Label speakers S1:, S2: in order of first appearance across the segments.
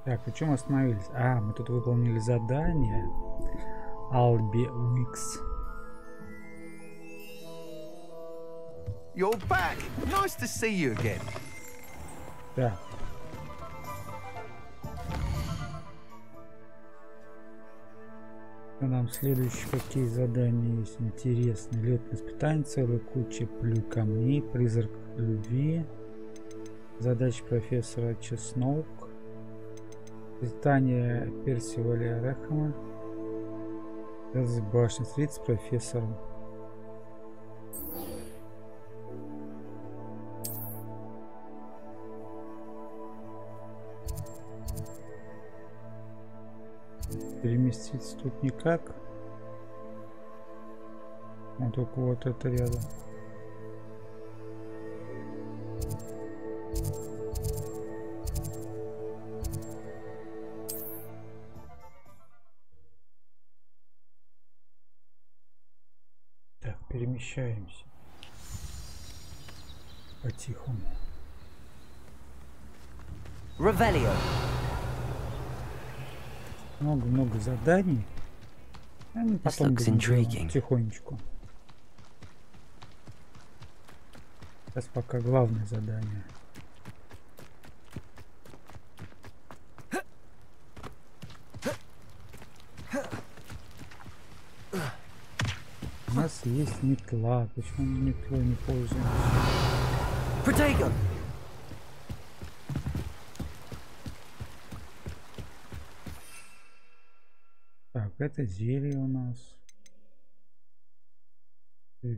S1: Так, о чем остановились? А, мы тут выполнили задание. Алби Уикс.
S2: You're back. Nice to see you again.
S1: Так. Нам следующие какие задания есть интересные. Летное испытание, целая куча камней, призрак любви, задача профессора Чеснок, испытание Персиваля Рэхэма, башня встретиться с профессором. Переместиться тут никак. А только вот это рядом. Так, перемещаемся. По-тихому.
S3: Ревелио.
S1: Много-много заданий. Потом тихонечку. Сейчас пока главное задание. У нас есть метла. Почему мы метлой не пользуемся?
S3: Protego.
S1: Так, это зелье у нас. Так.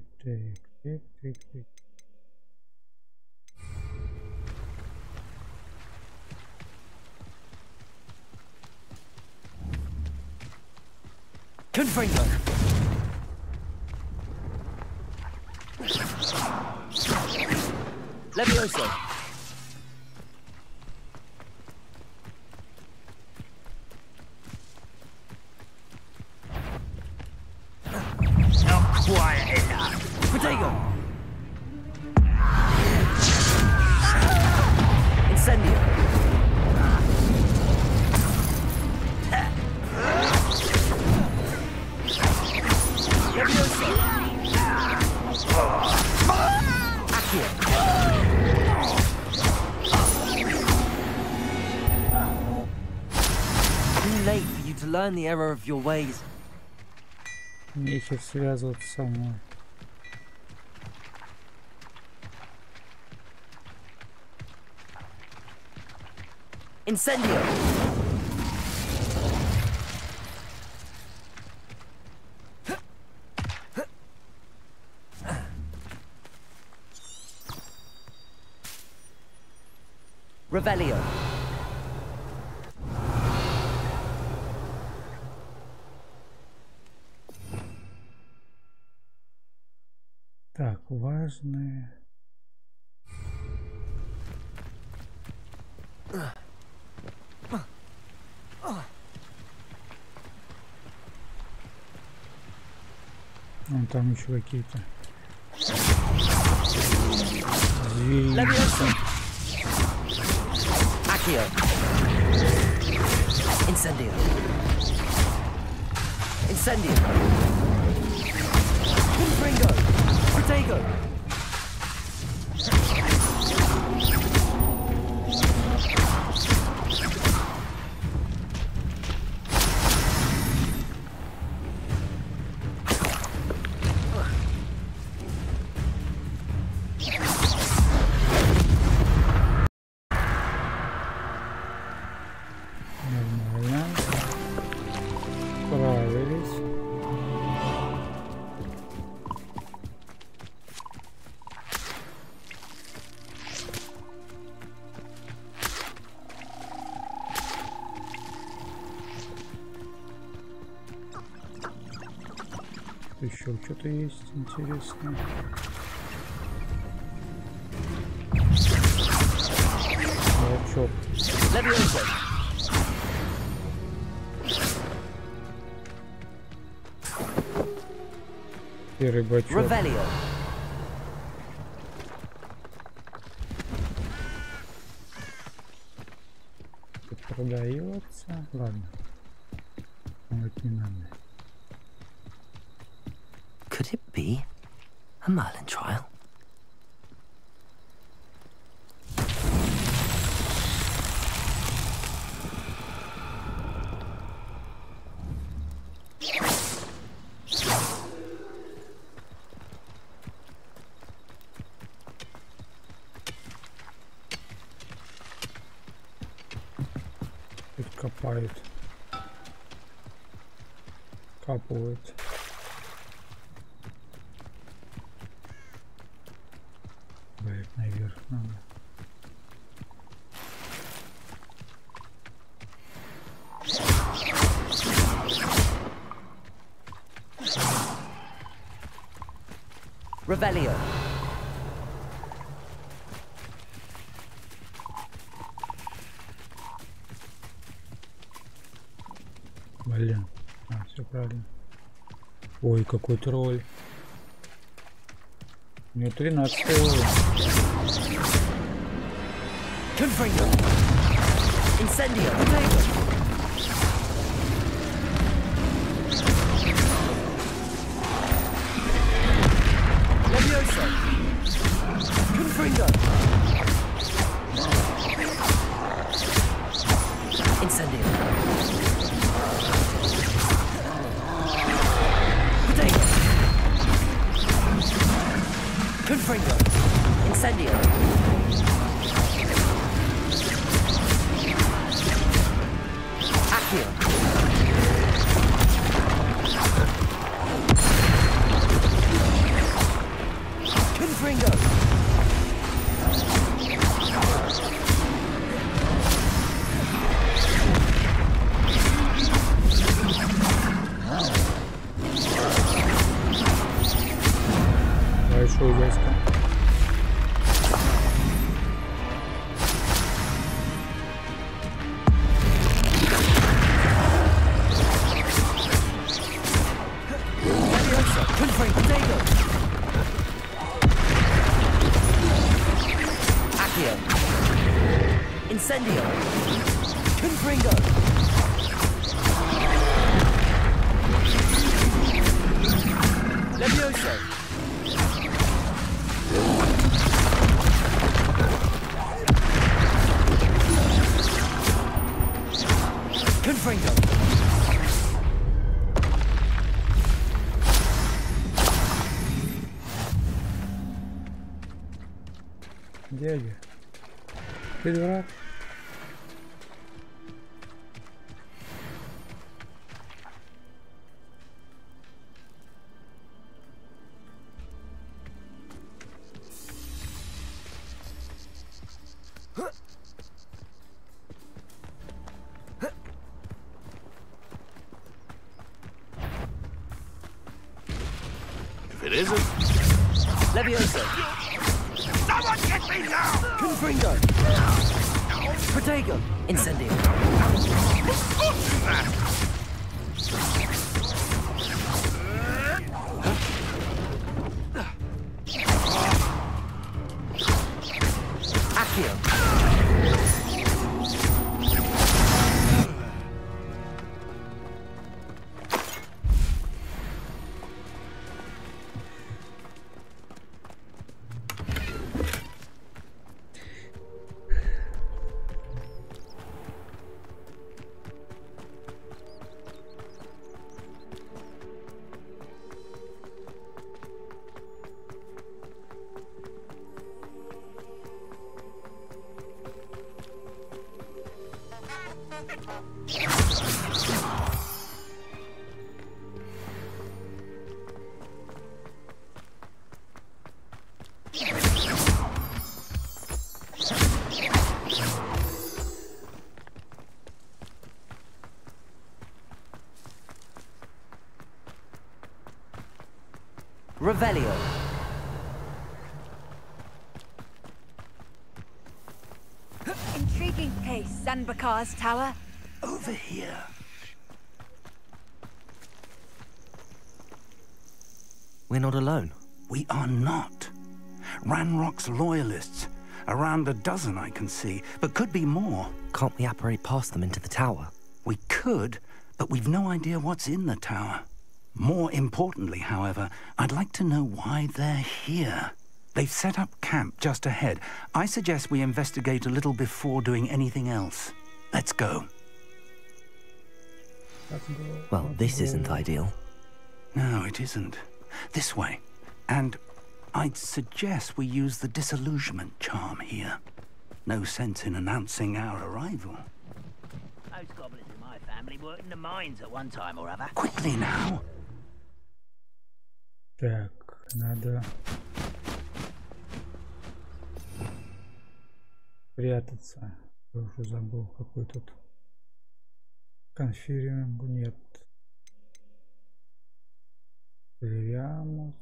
S3: Confringo. Levioso. Not quiet enough. Protego. Incendio. Levioso. Accio. Too late for you to learn the error of your ways.
S1: Нечего связываться со мной.
S3: Incendio. Revelio.
S1: Так, важное. Вон там еще какие-то звери.
S3: Accio. Incendio. Incendio. Confringo. Protego.
S1: Нормально. Справились. Еще что-то есть интересное. Волчок. Серый бачок.
S3: Revelio.
S1: тут продается. Ладно. Вот не надо.
S3: Could it be a Merlin trial?
S1: Тут копают. Капывают. Блять, наверх надо.
S3: Revelio.
S1: Блин. Все правильно. Ой, какой тролль. У него 13 уровень.
S3: Confringo. Incendio. Potato. Levioso. Confringo. Incendio. Potato. Confringo. Incendio. Accio. Confringo.
S1: Большой дядька.
S3: Confringo. Potato. Accio. Incendio. Confringo. Levioso. Confringo.
S1: Дядя. Ты дурак?
S2: If it isn't,
S3: Levioso.
S2: someone get me down!
S3: Confringo. Protego. Incendio. Accio. Revelio.
S4: Intriguing case, Zanbakar's tower.
S2: Over here.
S3: We're not alone.
S2: We are not. Ranrock's loyalists
S5: Around a dozen I can see, but could be more.
S3: Can't we apparate past them into the tower?
S5: We could, but we've no idea what's in the tower. More importantly, however, I'd like to know why they're here. They've set up camp just ahead. I suggest we investigate a little before doing anything else. Let's go.
S3: Well, this isn't ideal.
S5: No, it isn't. This way. And I'd suggest we use the disillusionment charm here. No sense in announcing our arrival.
S6: Those goblins in my family worked in the mines at one time or other.
S5: Quickly now.
S1: Так, надо прятаться. Я уже забыл, какой тут конференц. Нет. Проверяем.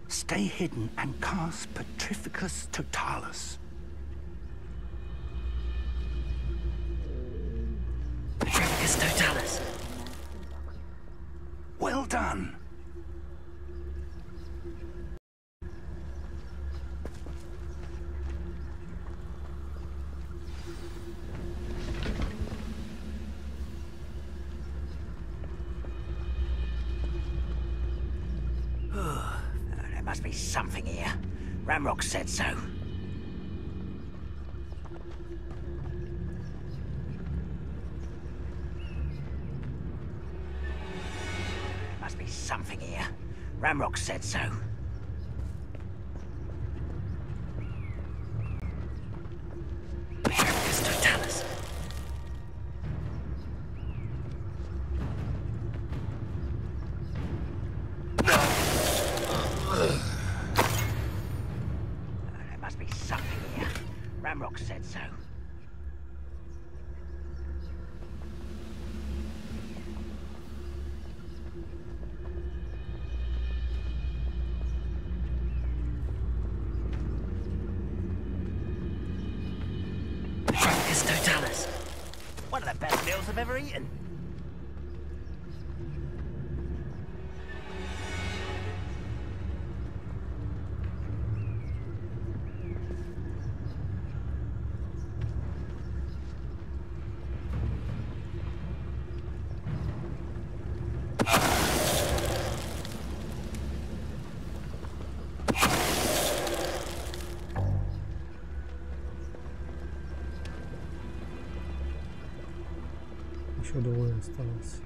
S5: Stay hidden and cast Petrificus Totalis.
S3: Petrificus Totalis.
S5: Well done.
S6: There must be something here. Ramrock said so. There must be something here. Ramrock said so.
S3: Petrificus Totalis.
S6: There must be something here. Ramrock said so.
S3: Petrificus Totalis.
S6: One of the best meals I've ever eaten.
S1: Еще двое осталось.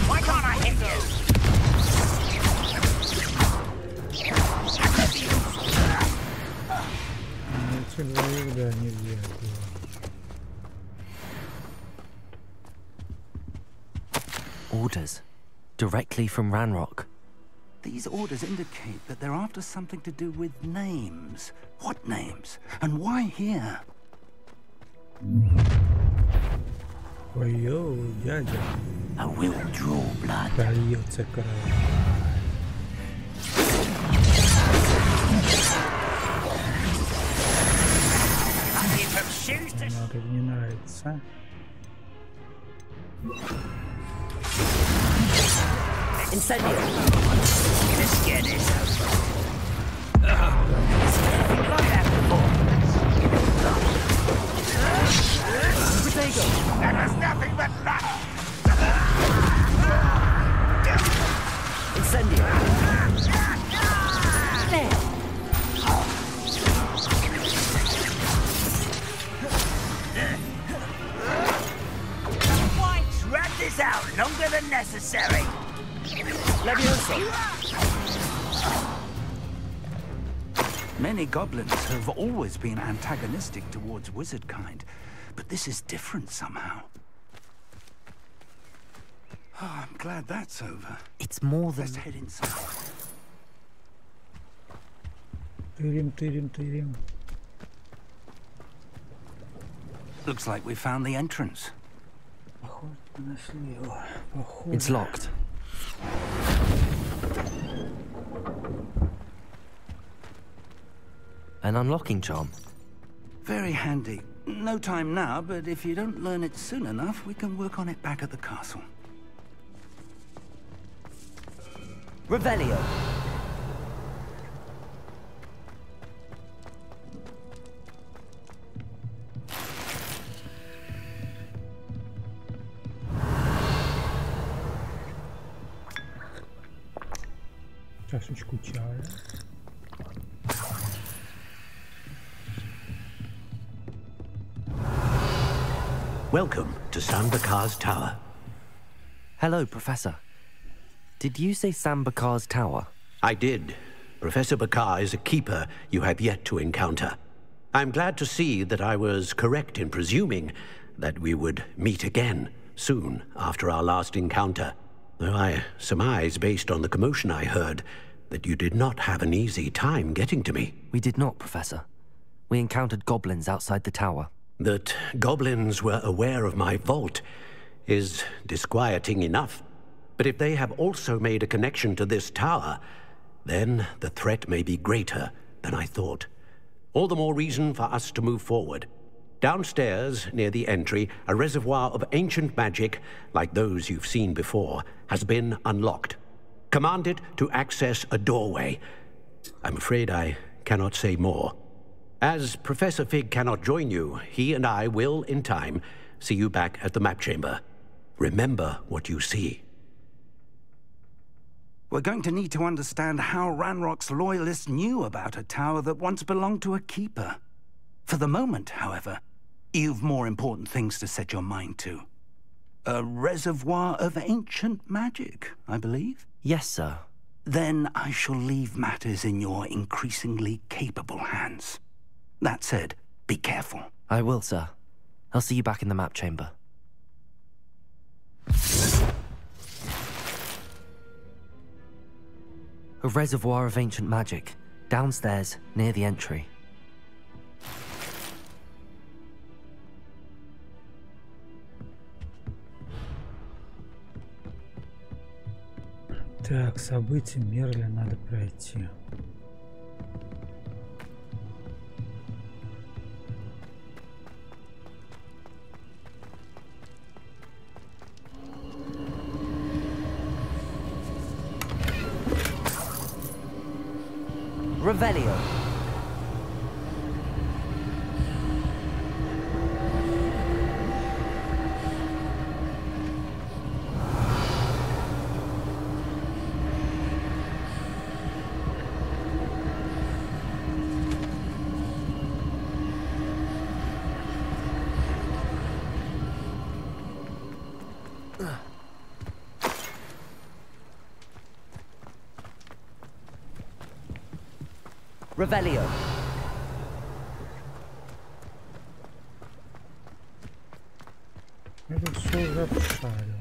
S6: Why can't I hit you?
S1: Эти двоих, да, нельзя.
S3: Orders. Directly from Ranrock.
S5: These orders indicate that they're after something to do with names. What names? And why here?
S1: Ой-ё, дядя.
S6: I will draw blood.
S1: Прольется кровь.
S6: From shoes to
S1: Надо, не нравится.
S3: Incendio.
S6: Let's get this over. Nothing like that before.
S3: Potato.
S6: That was nothing but luck.
S3: Incendio. There.
S6: Why drag this out longer than necessary?
S3: Levioso.
S5: Many goblins have always been antagonistic towards wizard kind, but this is different somehow. Oh, I'm glad that's over.
S3: It's more than...
S5: Let's head inside.
S1: Тырим.
S5: Looks like we found the entrance.
S1: Похоже, мы нашли его. Похоже.
S3: It's locked. An unlocking charm.
S5: Very handy. No time now, but if you don't learn it soon enough, we can work on it back at the castle.
S3: Revelio.
S1: Чашечку чая.
S7: Welcome to Sandbakar's Tower.
S3: Hello, Professor. Did you say Sambakar's Tower?
S7: I did. Professor Bakar is a keeper you have yet to encounter. I'm glad to see that I was correct in presuming that we would meet again soon after our last encounter. Though I surmise, based on the commotion I heard, that you did not have an easy time getting to me.
S3: We did not, Professor. We encountered goblins outside the tower.
S7: That goblins were aware of my vault is disquieting enough. But if they have also made a connection to this tower, then the threat may be greater than I thought. All the more reason for us to move forward. Downstairs, near the entry, a reservoir of ancient magic, like those you've seen before, has been unlocked. Command it to access a doorway. I'm afraid I cannot say more. As Professor Fig cannot join you, he and I will, in time, see you back at the map chamber. Remember what you see.
S5: We're going to need to understand how Ranrock's loyalists knew about a tower that once belonged to a keeper. For the moment, however, you've more important things to set your mind to. A reservoir of ancient magic, I believe?
S3: Yes, sir.
S5: Then I shall leave matters in your increasingly capable hands. That said, be careful.
S3: I will, sir. I'll see you back in the map chamber. A reservoir of ancient magic, downstairs, near the entry.
S1: Так, события Мерля надо пройти.
S3: Revelio. Revelio.
S1: Я тут все уже обшарил.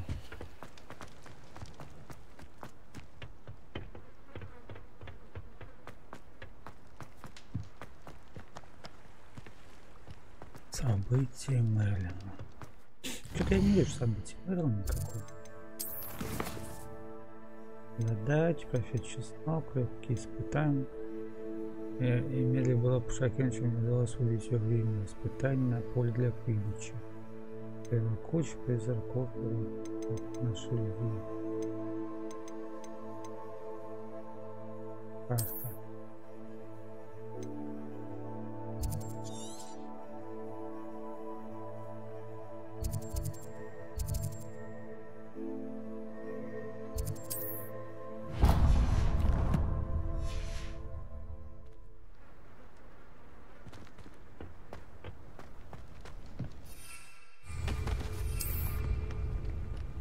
S1: События Мерлина. Что-то я не вижу событий Мерлина никакого. Задача, профит чеснок, легкие испытания. И медленно было шокировано, чем удалось увидеть ее время испытаний на поле для квиддича. Первая куча призраков нашей любви. Карта.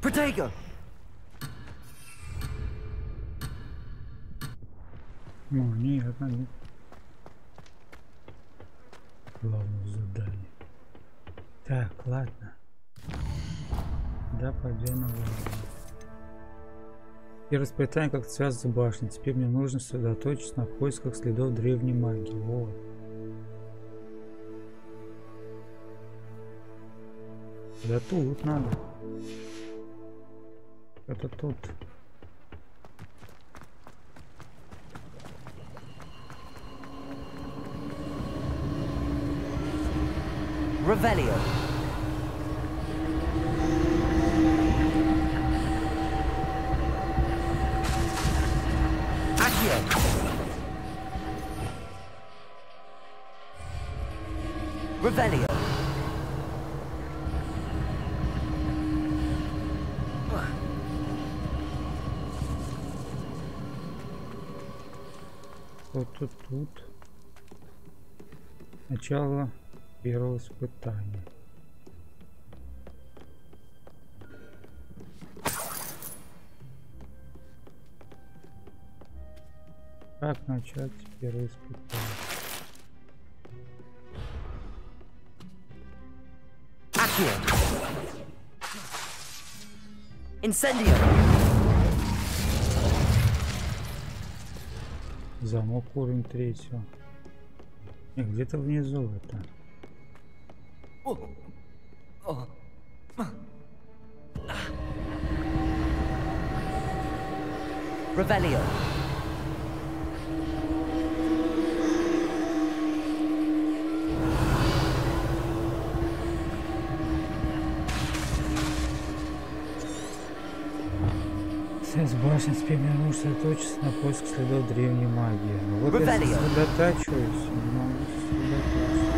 S3: Protego!
S1: Ну, нет, нет. Главное задание. Так, ладно. Да, пойдем на главное. И распитание как связь с башней. Теперь мне нужно сосредоточиться на поисках следов древней магии. Вот. Да тут надо. Это тут.
S3: Revelio. Revelio.
S1: Вот тут. Начало первого испытания. Как начать первое испытание?
S3: Incendio.
S1: Замок уровень 3. Где-то внизу это.
S3: Revelio.
S1: Связь башни, теперь мне нужно сосредоточиться на поиск следов древней магии. Ну вот я сосредотачиваюсь, не могу сосредоточиться.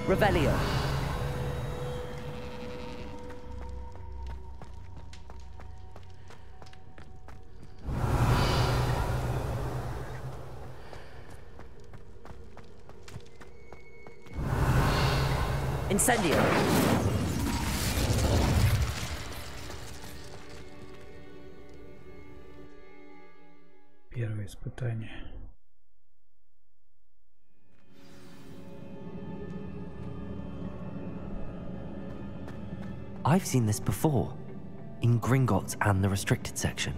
S3: Revelio. Incendio.
S1: Первое испытание.
S3: I've seen this before, in Gringotts and the restricted section.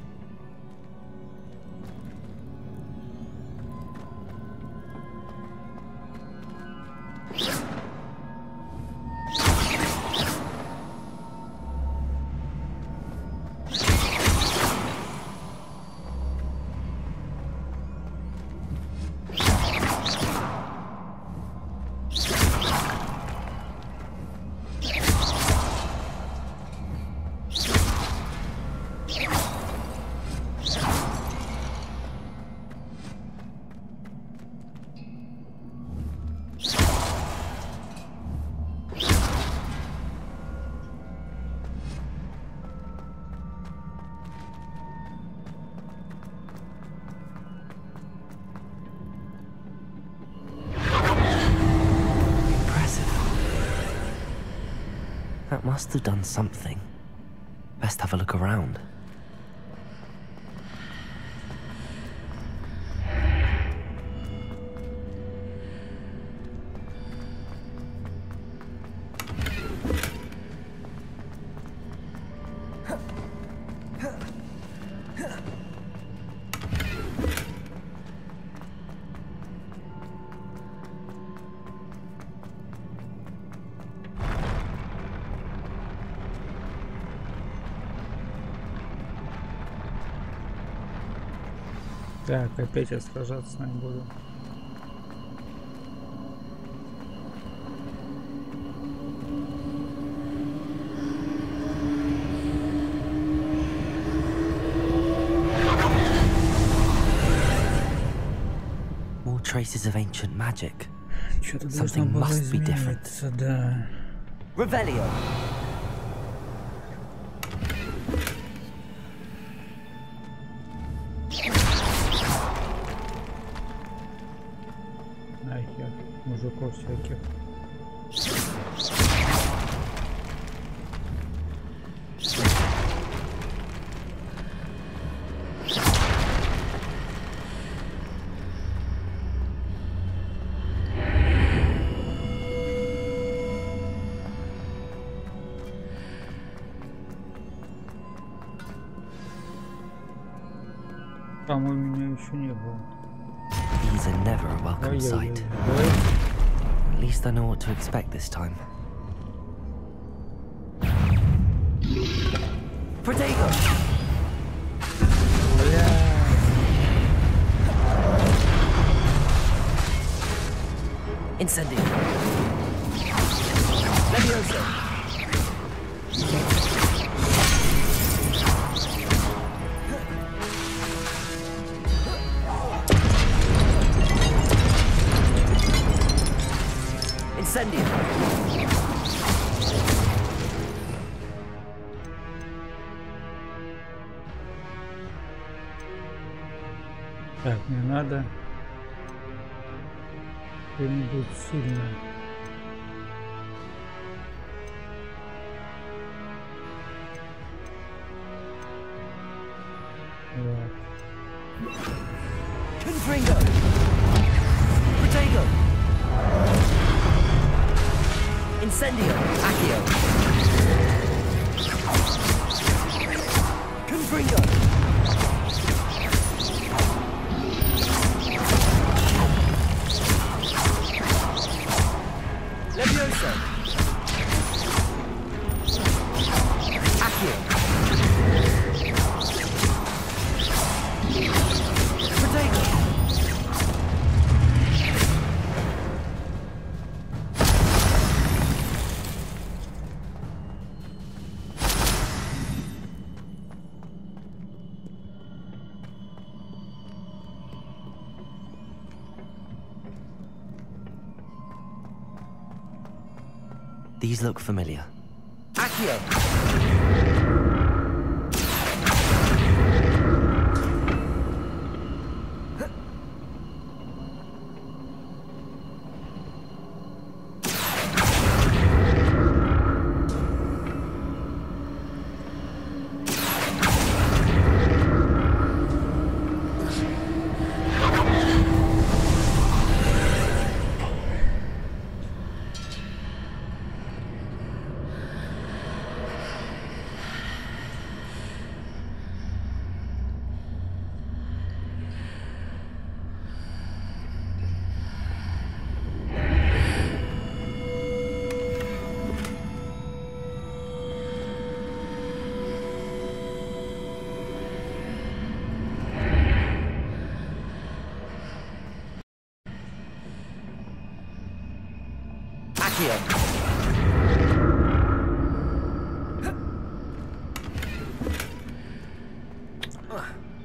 S3: That must have done something. Best have a look around.
S1: Так, опять я сражаться с нами буду.
S3: traces of ancient magic.
S1: Что-то должно
S3: Something
S1: было
S3: must be different.
S1: измениться, да.
S6: Revelio.
S1: Нахер, мужиков всяких. По-моему, меня еще не было.
S3: These are never a welcome sight. At least I know what to expect this time.
S6: Protego. Incendio. Levioso. Incendio.
S1: Так, не надо. Что-нибудь сильно. Вот.
S6: Confringo. Protego. Incendio. Accio. Confringo. Levioso. Accio. Protego.
S3: These look familiar.
S6: Accio.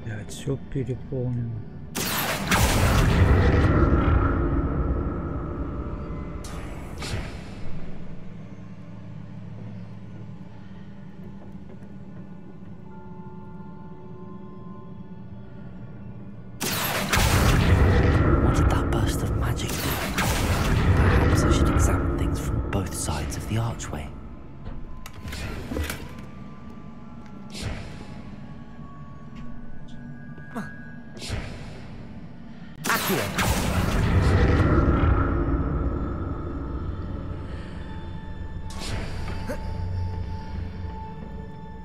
S1: Блядь, все переполнено.
S3: What did that burst of magic do? Perhaps I should examine things from both sides of the archway.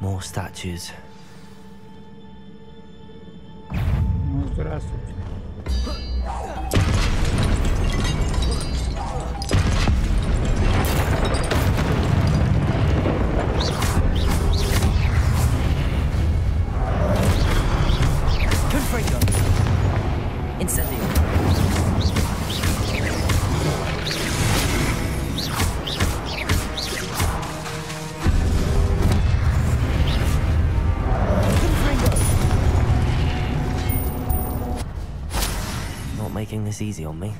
S3: More statues.
S1: Ну, здравствуйте.
S6: Confringo. Incendio.
S3: not making this easy on me.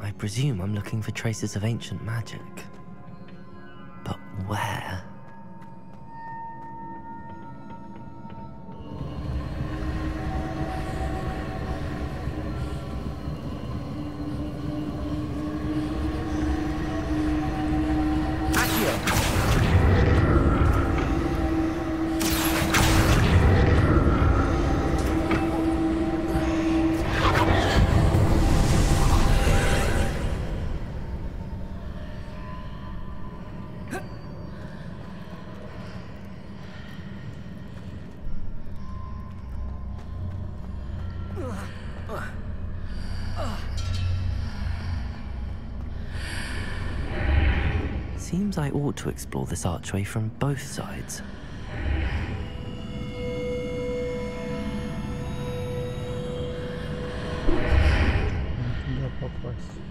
S3: I presume I'm looking for traces of ancient magic. But where? Seems I ought to explore this archway from both sides.
S1: Куда попасть?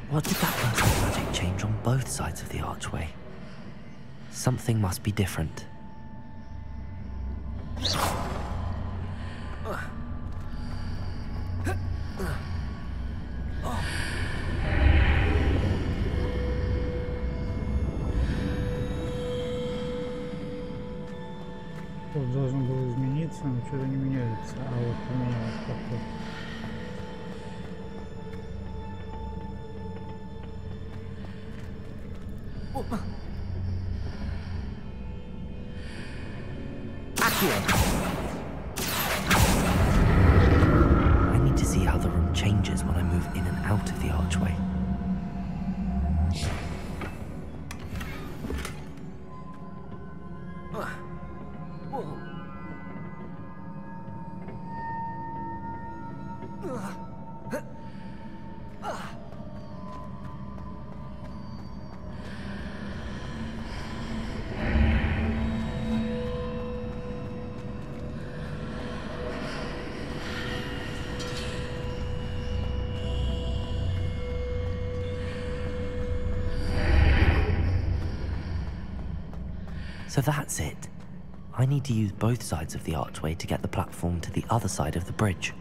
S3: What did that burst of magic change on both sides of the archway? Something must be different.
S1: Тут должен был измениться, но что-то не меняется. А вот поменялось как-то.
S3: I need to see how the room changes when I move in and out of the archway. So that's it. I need to use both sides of the archway to get the platform to the other side of the bridge.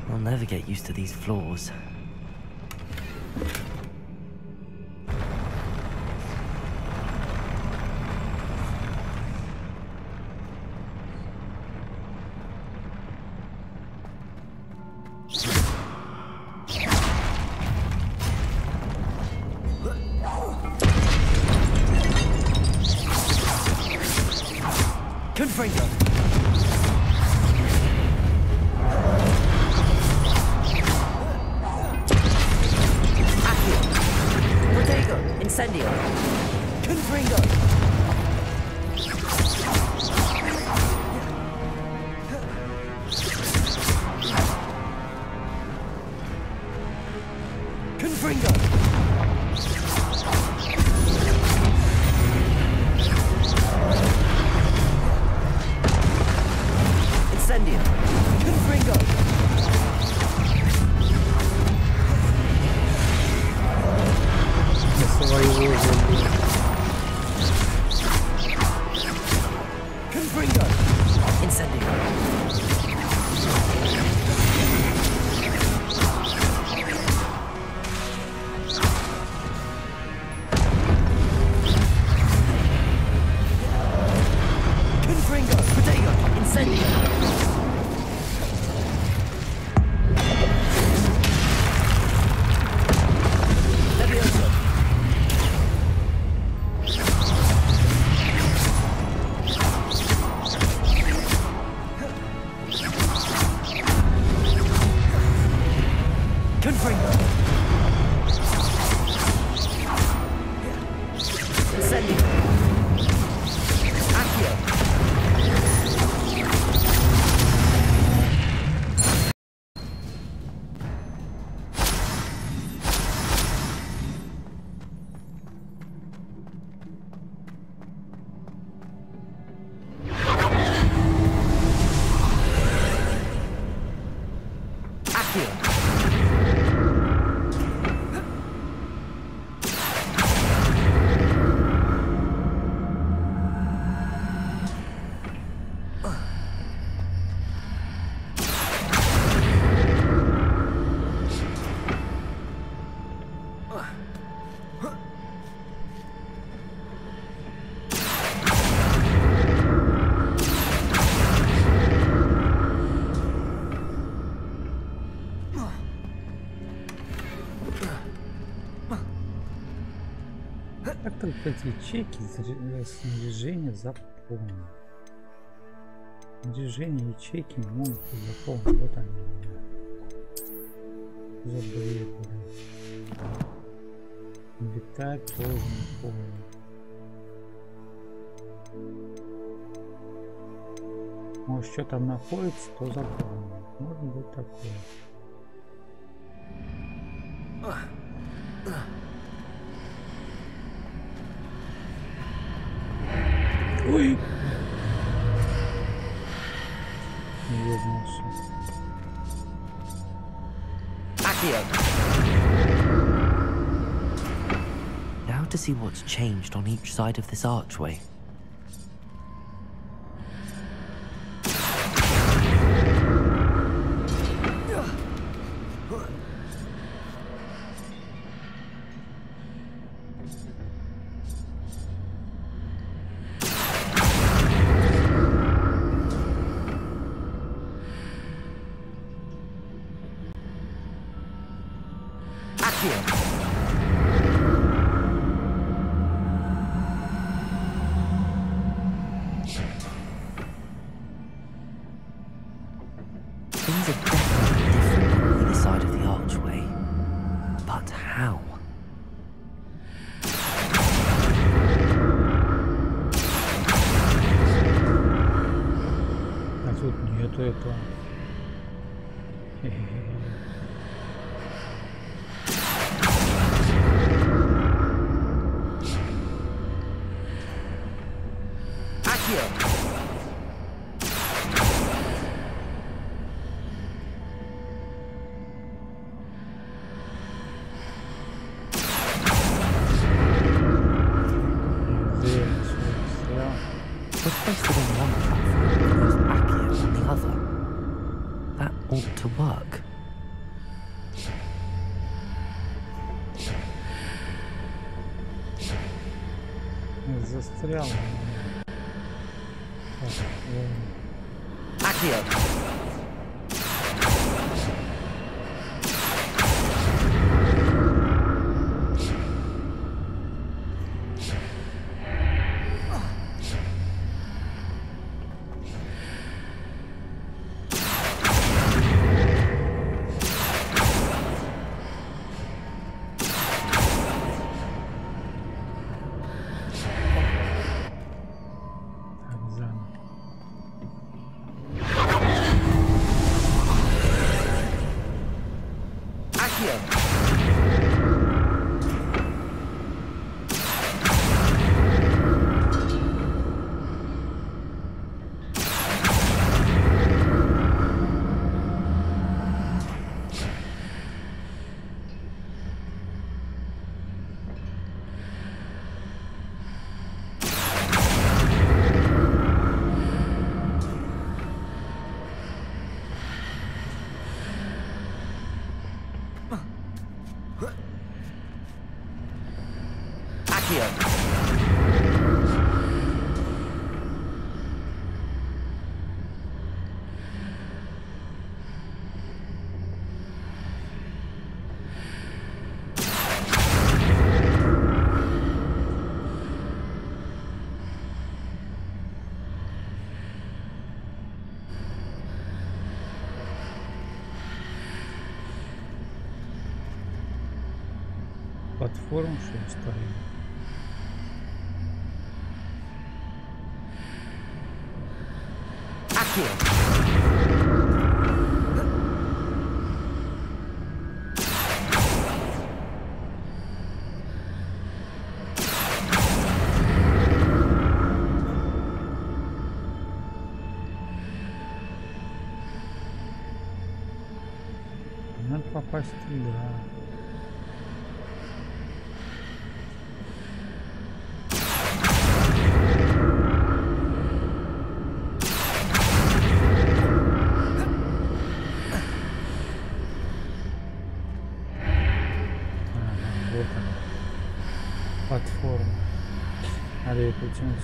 S3: I'll never get used to these floors.
S1: только эти ячейки снаряжения заполнены. Снаряжение ячейки не могут быть заполнены. Вот они. Забыли. Инвентарь тоже не полный. Может, что там находится, то заполнено. Может быть такое. Ой! Не вернулся.
S3: Now to see what's changed on each side of this archway. Things are definitely different on either side of the archway. But how?
S1: А тут нету этого.
S3: To work.
S1: Застрял. Платформу, что ли, ставим? Надо попасть туда. Платформа. Надо ее потянуть.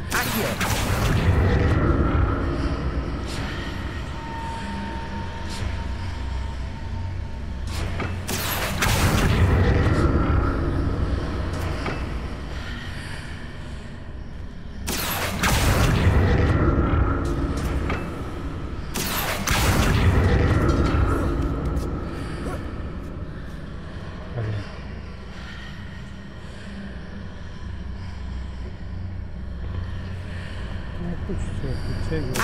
S1: Хочется притягивать.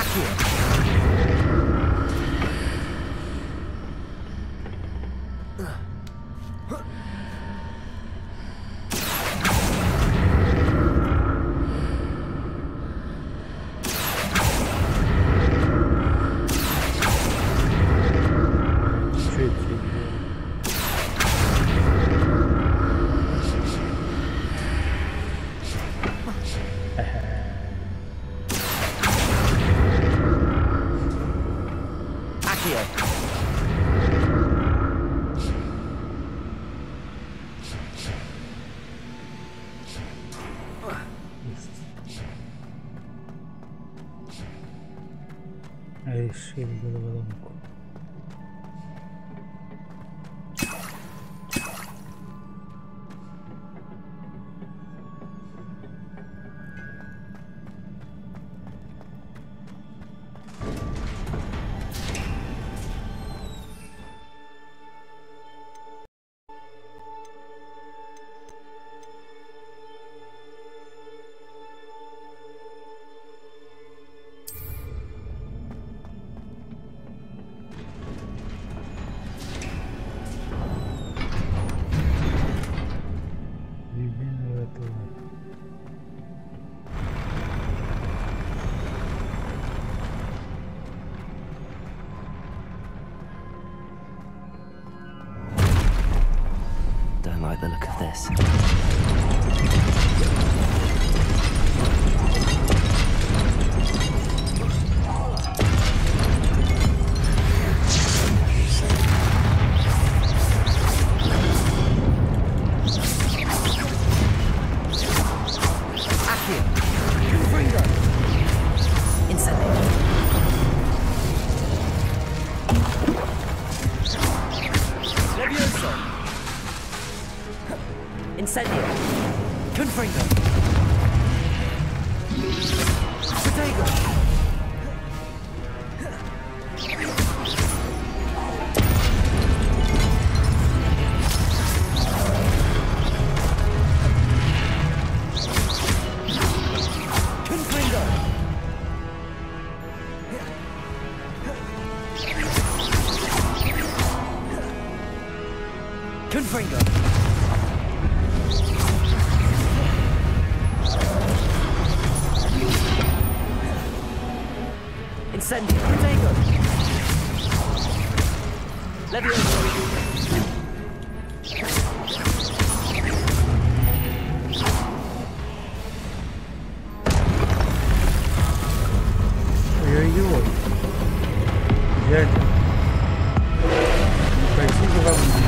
S1: Решили головоломку.
S3: Don't like the look of this. Ой-ой-ой. Дядя. Не пойти главное.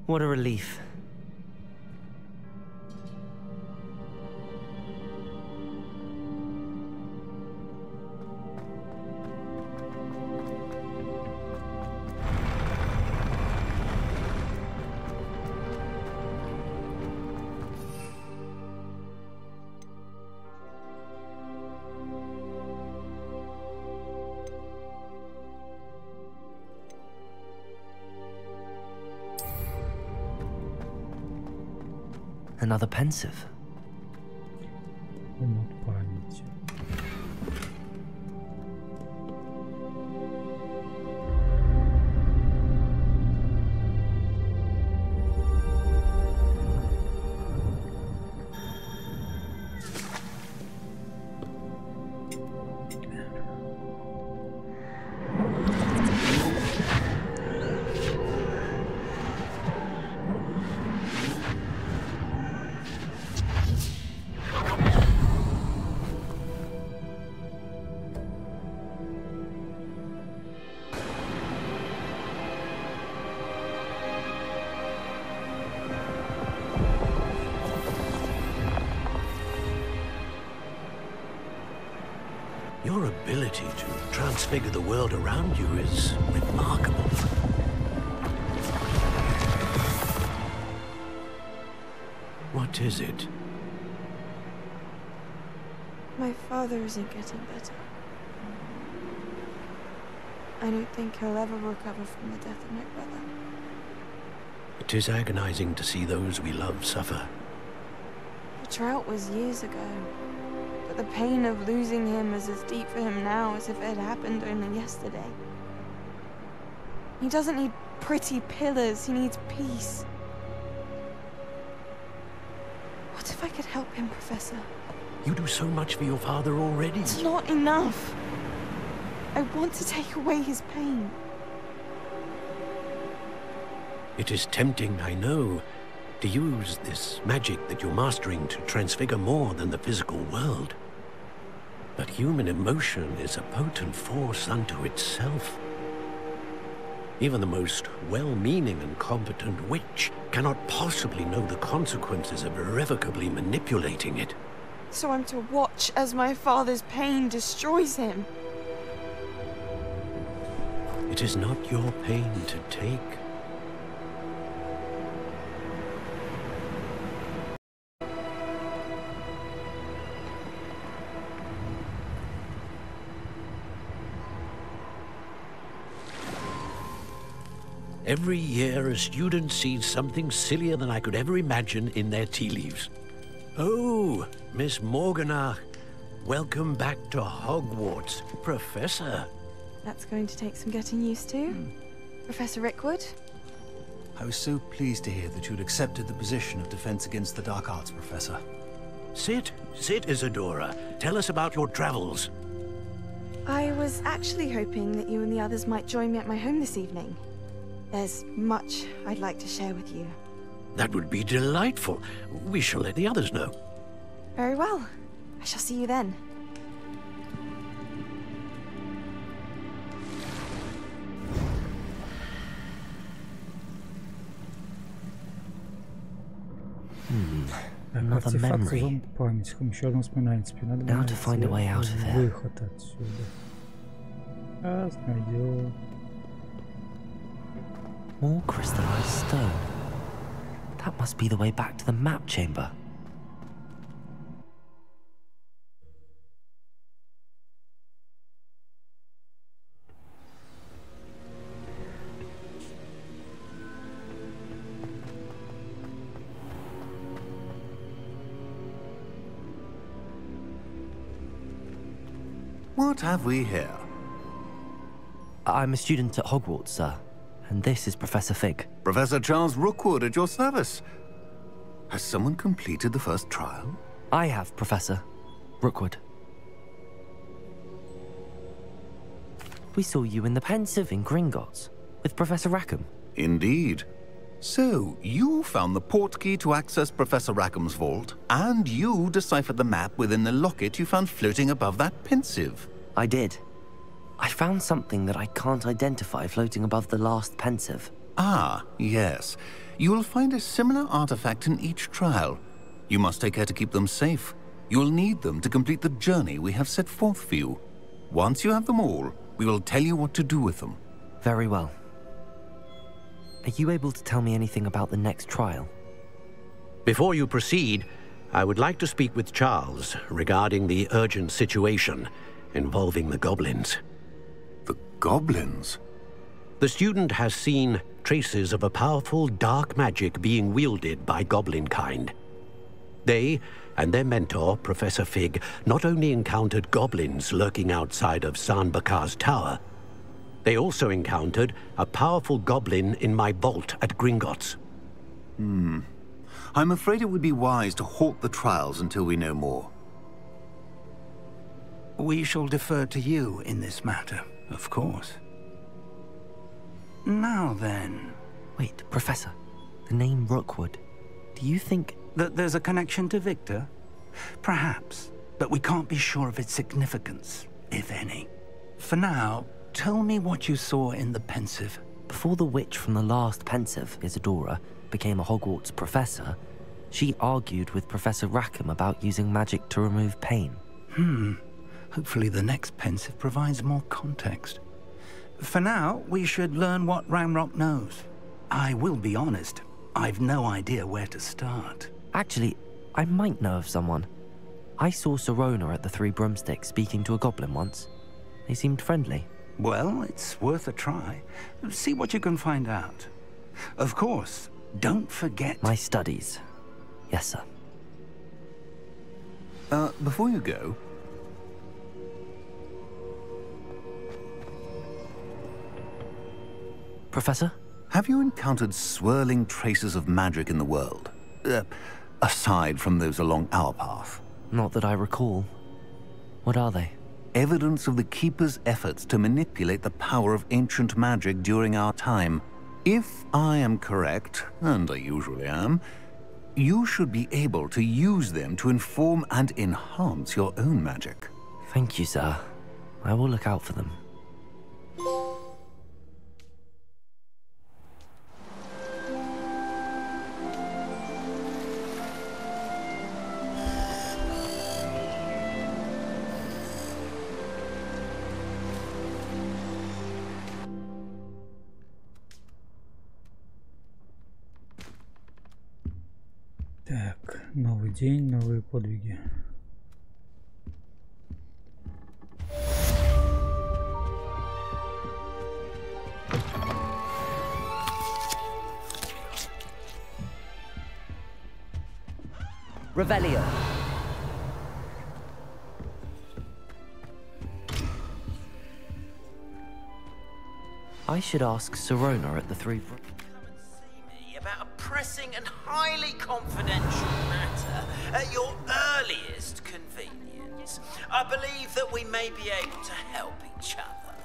S3: What a relief. Another pensive.
S1: Умут памяти.
S7: Your ability to transfigure the world around you is remarkable. What is it?
S8: My father isn't getting better. I don't think he'll ever recover from the death of my brother.
S7: It is agonizing to see those we love suffer.
S8: The drought was years ago, but the pain of losing him is as deep for him now as if it had happened only yesterday. He doesn't need pretty pillars, he needs peace. What if I could help him, Professor?
S7: You do so much for your father already.
S8: It's not enough. I want to take away his pain.
S7: It is tempting, I know, to use this magic that you're mastering to transfigure more than the physical world. But human emotion is a potent force unto itself. Even the most well-meaning and competent witch cannot possibly know the consequences of irrevocably manipulating it.
S8: So I'm to watch as my father's pain destroys him.
S7: It is not your pain to take. Every year, a student sees something sillier than I could ever imagine in their tea leaves. Oh, Miss Morganach, welcome back to Hogwarts, Professor.
S8: That's going to take some getting used to. Professor Rickwood?
S9: I was so pleased to hear that you'd accepted the position of Defense Against the Dark Arts, Professor.
S7: Sit, Isadora. Tell us about your travels.
S8: I was actually hoping that you and the others might join me at my home this evening. There's much I'd like to share with you.
S7: That would be delightful. We shall let the others know.
S8: Very well. I shall see you then.
S3: Another memory. Now to find a way out of here. More crystallized stone. That must be the way back to the map chamber.
S10: What have we here?
S3: I'm a student at Hogwarts, sir. And this is Professor Fig.
S10: Professor Charles Rookwood at your service. Has someone completed the first trial?
S3: I have, Professor Rookwood. We saw you in the pensive in Gringotts with Professor Rackham.
S10: Indeed. So, you found the portkey to access Professor Rackham's vault, and you deciphered the map within the locket you found floating above that pensive.
S3: I did. I found something that I can't identify floating above the last pensive.
S10: Ah, yes. You will find a similar artifact in each trial. You must take care to keep them safe. You will need them to complete the journey we have set forth for you. Once you have them all, we will tell you what to do with them.
S3: Very well. Are you able to tell me anything about the next trial?
S7: Before you proceed, I would like to speak with Charles regarding the urgent situation involving the goblins.
S10: The goblins?
S7: The student has seen traces of a powerful dark magic being wielded by goblin kind. They and their mentor, Professor Fig, not only encountered goblins lurking outside of Sanbakar's tower, they also encountered a powerful goblin in my vault at Gringotts.
S10: I'm afraid it would be wise to halt the trials until we know more.
S5: We shall defer to you in this matter, of course. Now then...
S3: Wait, Professor. The name Rookwood. Do you think...
S5: that there's a connection to Victor? Perhaps, but we can't be sure of its significance, if any. For now, tell me what you saw in the pensive.
S3: Before the witch from the last pensive, Isadora, became a Hogwarts professor, she argued with Professor Rackham about using magic to remove pain.
S5: Hopefully the next pensive provides more context. For now, we should learn what Ramrock knows. I will be honest, I've no idea where to start.
S3: Actually, I might know of someone. I saw Sirona at the Three Broomsticks speaking to a goblin once. They seemed friendly.
S5: Well, it's worth a try. See what you can find out. Of course, don't forget...
S3: My studies. Yes, sir.
S10: Before you go...
S3: Professor?
S10: Have you encountered swirling traces of magic in the world? Aside from those along our path?
S3: Not that I recall. What are they?
S10: Evidence of the Keeper's efforts to manipulate the power of ancient magic during our time. If I am correct, and I usually am, you should be able to use them to inform and enhance your own magic.
S3: Thank you, sir. I will look out for them.
S1: Так, новый день, новые подвиги.
S6: Revelio.
S3: I should ask Sirona at the Three...
S6: About a pressing and highly confidential matter at your earliest convenience. I believe that we may be able to help each other.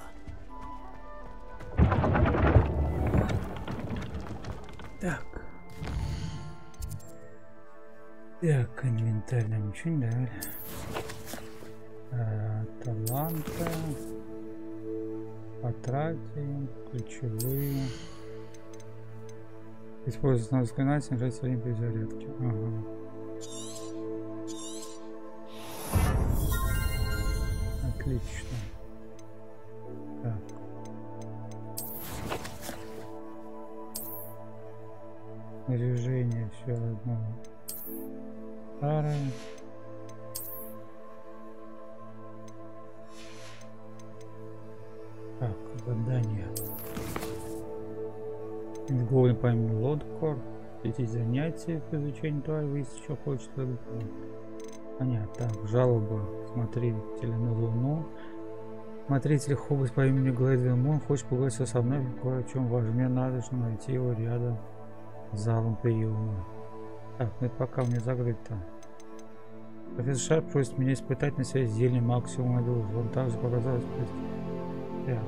S1: Так. Так, инвентарь нам ничего не дали. Таланты. Потратим. Ключевые. Использовать основное заклинание, снижать время перезарядки. Ага. Отлично. Так. Снаряжение все одно. Старое. Так, задание. Голый по имени Лодкор. Эти занятия по изучению твари, выяснить, что хочет. Понятно. Так, жалоба смотрителя на Луну. Смотритель Хогвартс по имени Глэдвин хочет поговорить со мной кое о чем важно. Мне надо же найти его рядом с залом приема. Так, ну это пока мне закрыто. Профессор Шарп просит меня испытать на себя зелье максимум дозы. Он также показалось. Так.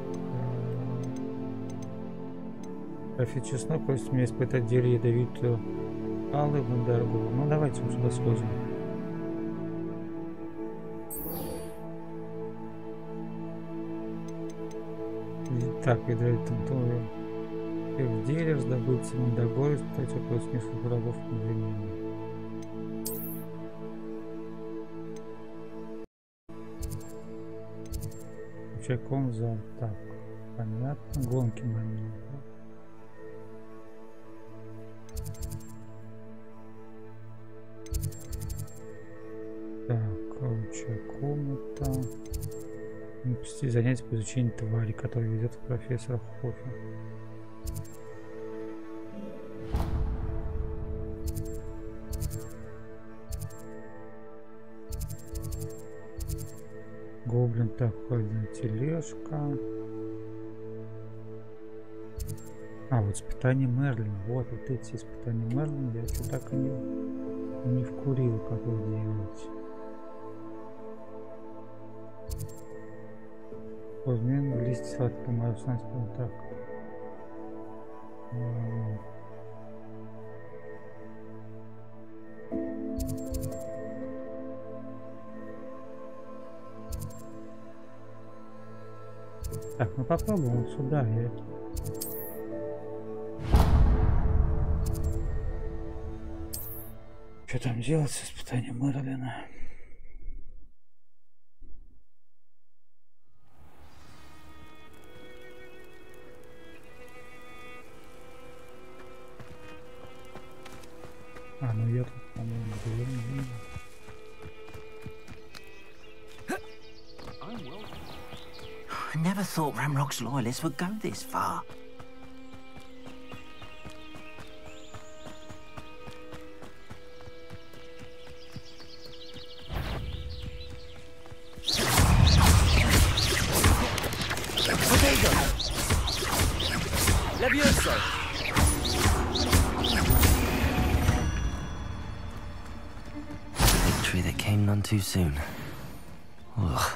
S1: Профессор Чеснок просит меня испытать зелье ядовитую алый Бундаргу. Ну давайте мы сюда сходим. Так, ядовитую В деле раздобыть Мандагоры, испытать около нескольких врагов одновременно. Чайком зал. Так, понятно. Гонки момента. Так, рабочая комната. Не посетить занятия по изучению твари, который ведет профессор Хоффер. Гоблин, так, ходит тележка. А, вот испытание Мерлина. Вот эти испытания Мерлина. Я что так и не вкурил, как их делать. Возьмем лист сладкого мороженого. Так. Так, ну попробуем вот сюда. Что там делать с испытанием Мерлина? А, ну я тут, по-моему, говорю.
S6: I never thought Ramrock's loyalists would go this far.
S3: Victory that came none too soon. Ugh.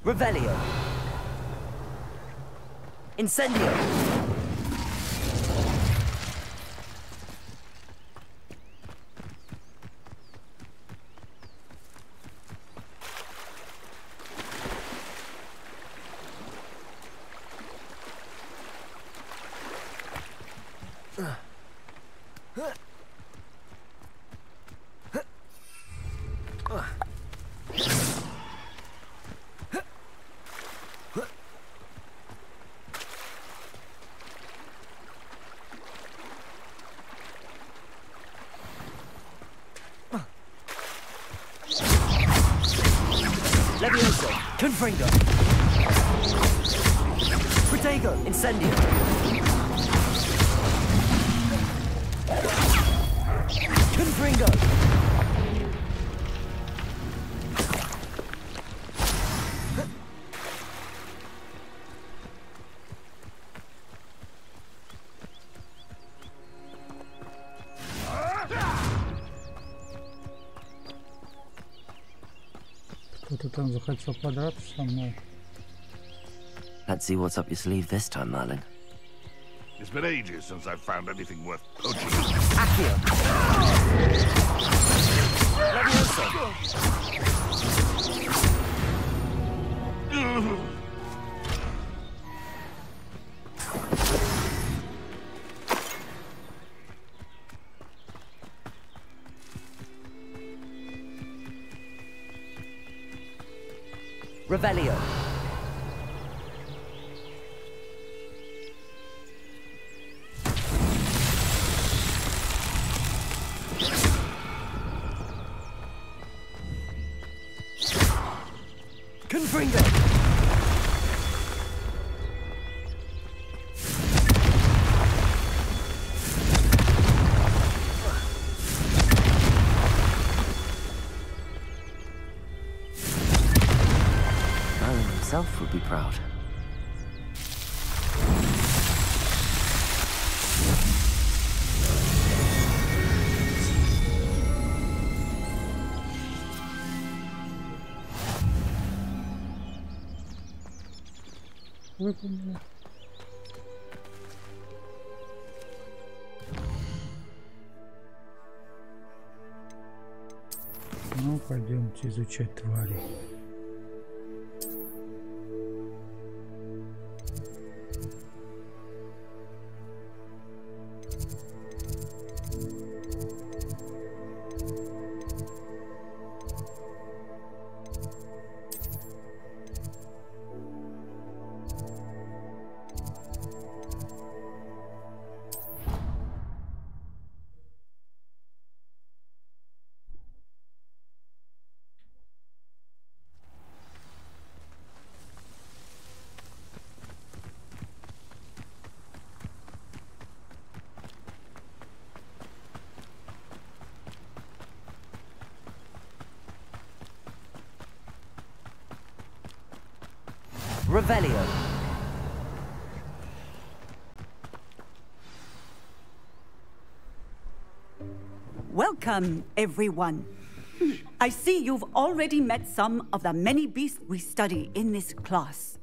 S6: Revelio. Incendio.
S11: Levioso. Confringo. Protego. Incendio. Confringo.
S1: Кто-то там захотел подраться со мной.
S3: Let's see what's up your sleeve this time, Merlin.
S12: It's been ages since I've found anything worth poaching.
S11: Accio. Levioso. Revelio. Confringo.
S3: Merlin himself would be proud.
S1: выполнил. Ну, пойдемте изучать твари.
S13: Revelio.
S14: Welcome, everyone. I see you've already met some of the many beasts we study in this class.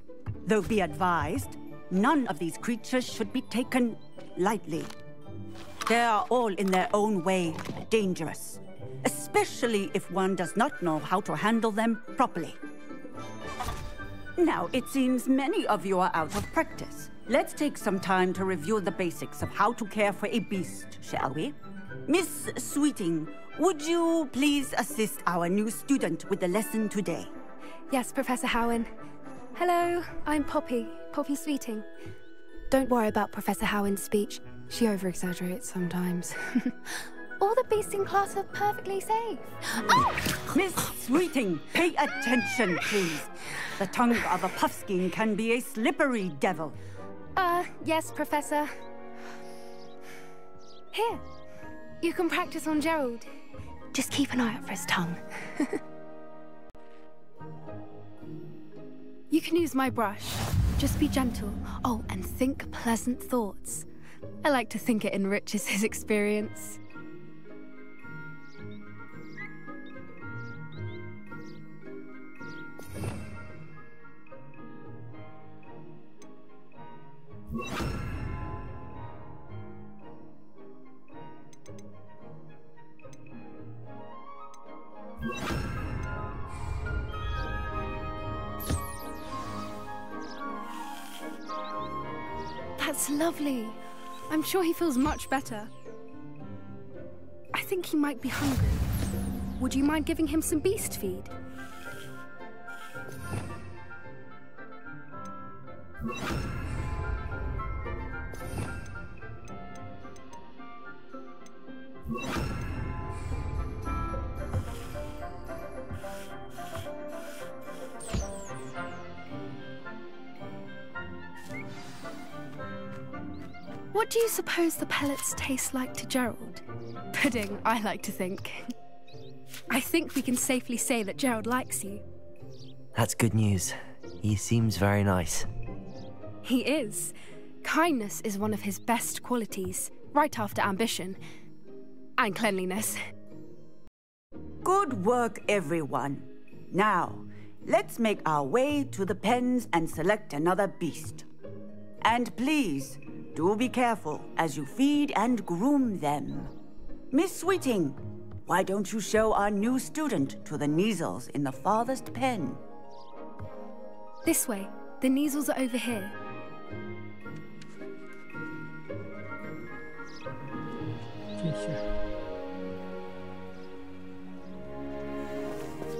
S14: Though be advised, none of these creatures should be taken lightly. They are all in their own way dangerous, especially if one does not know how to handle them properly. Now, it seems many of you are out of practice. Let's take some time to review the basics of how to care for a beast, shall we? Miss Sweeting, would you please assist our new student with the lesson today?
S15: Yes, Professor Howen. Hello, I'm Poppy Sweeting. Don't worry about Professor Howen's speech. She over-exaggerates sometimes. All the beasts in class are perfectly safe.
S14: Oh! Miss Sweeting, pay attention, please. The tongue of a puffskein can be a slippery devil.
S15: Yes, Professor. Here, you can practice on Gerald. Just keep an eye out for his tongue. You can use my brush. Just be gentle. Oh, and think pleasant thoughts. I like to think it enriches his experience. That's lovely. I'm sure he feels much better. I think he might be hungry. Would you mind giving him some beast feed? What do you suppose the pellets taste like to Gerald? Pudding, I like to think. I think we can safely say that Gerald likes you.
S3: That's good news. He seems very nice.
S15: He is. Kindness is one of his best qualities, right after ambition. And cleanliness.
S14: Good work, everyone. Now, let's make our way to the pens and select another beast. And please, do be careful as you feed and groom them. Miss Sweeting, why don't you show our new student to the Neasels in the farthest pen?
S15: This way. The Neasels are over here.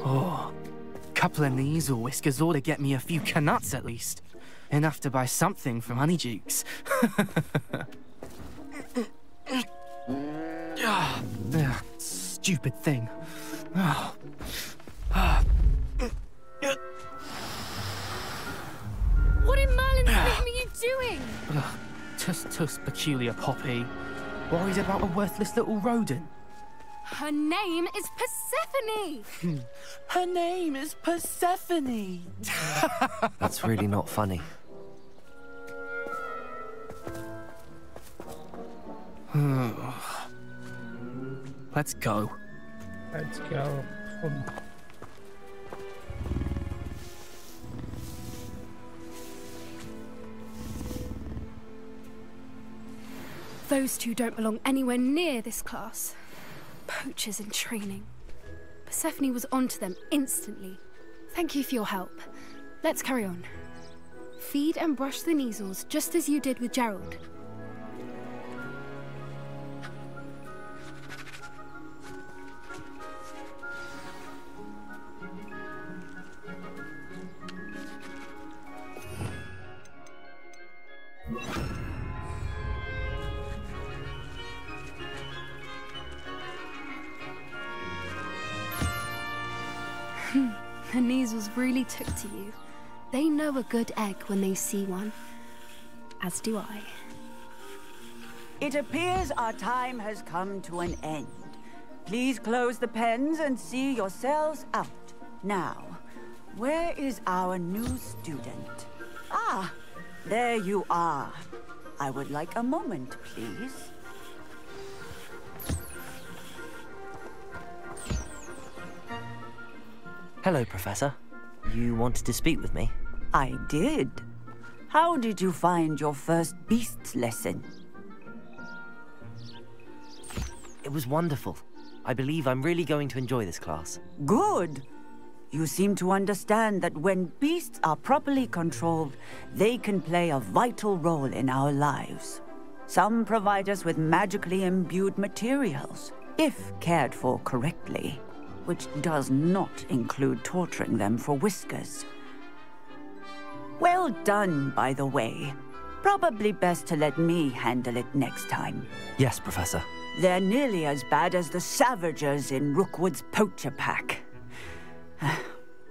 S16: Oh, couple of Neasel whiskers ought to get me a few canuts at least. Enough to buy something from Honeydukes. Stupid thing.
S15: What in Merlin's name are you doing?
S16: Tuss peculiar Poppy. Worried about a worthless little rodent.
S15: Her name is Persephone!
S16: Her name is Persephone!
S3: That's really not funny.
S16: Let's go.
S1: Let's go.
S15: Those two don't belong anywhere near this class. Poachers in training. Persephone was onto them instantly. Thank you for your help. Let's carry on. Feed and brush the measles just as you did with Gerald. The measles really took to you. They know a good egg when they see one. As do I.
S14: It appears our time has come to an end. Please close the pens and see yourselves out. Now, where is our new student? Ah, there you are. I would like a moment, please.
S3: Hello, Professor. You wanted to speak with me?
S14: I did. How did you find your first beasts lesson?
S3: It was wonderful. I believe I'm really going to enjoy this class.
S14: Good. You seem to understand that when beasts are properly controlled, they can play a vital role in our lives. Some provide us with magically imbued materials, if cared for correctly, which does not include torturing them for whiskers. Well done, by the way. Probably best to let me handle it next time.
S3: Yes, Professor.
S14: They're nearly as bad as the Savagers in Rookwood's poacher pack.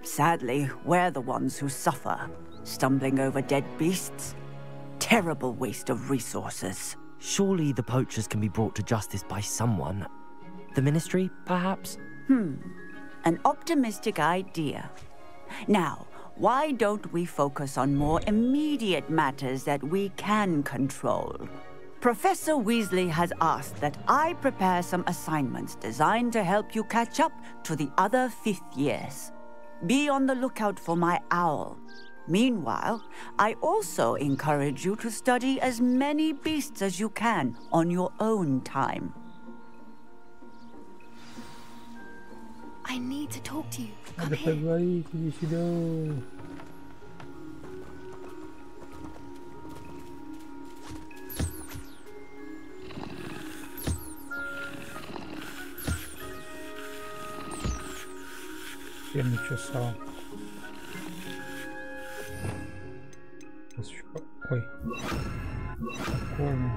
S14: Sadly, we're the ones who suffer, stumbling over dead beasts. Terrible waste of resources.
S3: Surely the poachers can be brought to justice by someone. The Ministry, perhaps?
S14: An optimistic idea. Now, why don't we focus on more immediate matters that we can control? Professor Weasley has asked that I prepare some assignments designed to help you catch up to the other 5th years. Be on the lookout for my owl. Meanwhile, I also encourage you to study as many beasts as you can on your own time.
S15: I need to talk to you. Come
S1: Надо
S15: here.
S1: поговорить, иди сюда. Я начесал. Ой. Прикольно.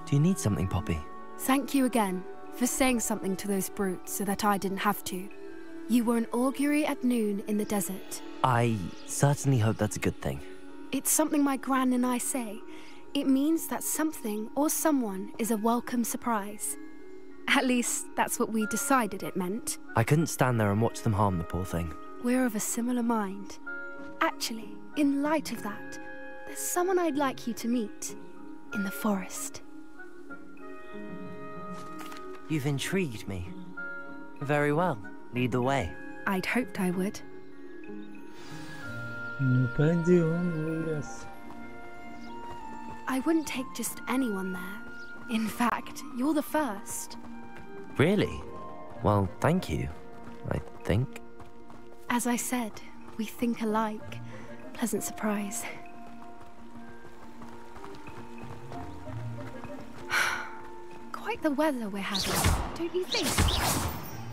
S3: Do you need something, Poppy?
S15: Thank you again for saying something to those brutes so that I didn't have to. You were an augury at noon in the desert.
S3: I certainly hope that's a good thing.
S15: It's something my gran and I say. It means that something or someone is a welcome surprise. At least, that's what we decided it meant.
S3: I couldn't stand there and watch them harm the poor thing.
S15: We're of a similar mind. Actually, in light of that, there's someone I'd like you to meet. In the forest.
S3: You've intrigued me. Very well. Lead the way.
S15: I'd hoped I would.
S1: Ну пойдем в лес.
S15: I wouldn't take just anyone there. In fact, you're the first.
S3: Really? Well, thank you, I think.
S15: As I said, we think alike. Pleasant surprise. Quite the weather we're having, don't you think?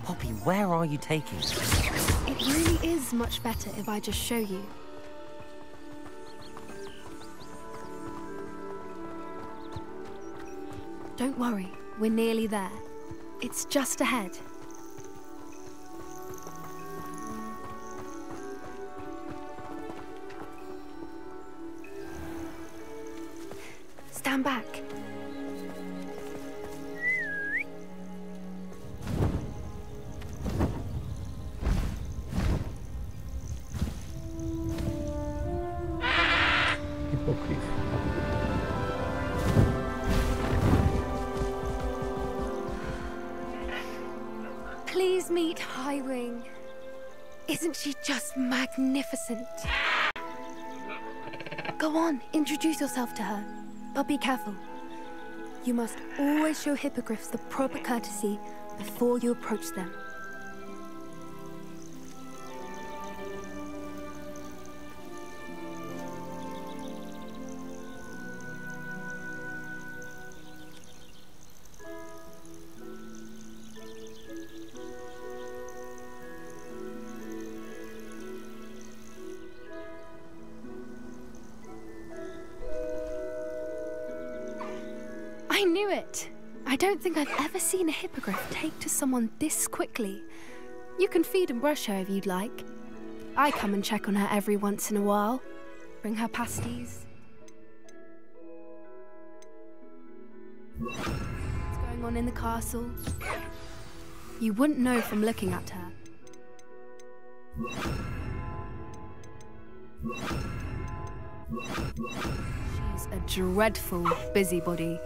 S3: Poppy, where are you taking us?
S15: It really is much better if I just show you. Don't worry, we're nearly there. It's just ahead. Stand back. Please meet Highwing. Isn't she just magnificent? Go on, introduce yourself to her. But be careful. You must always show hippogriffs the proper courtesy before you approach them. I knew it! I don't think I've ever seen a hippogriff take to someone this quickly. You can feed and brush her if you'd like. I come and check on her every once in a while. Bring her pasties. What's going on in the castle? You wouldn't know from looking at her. She's a dreadful busybody.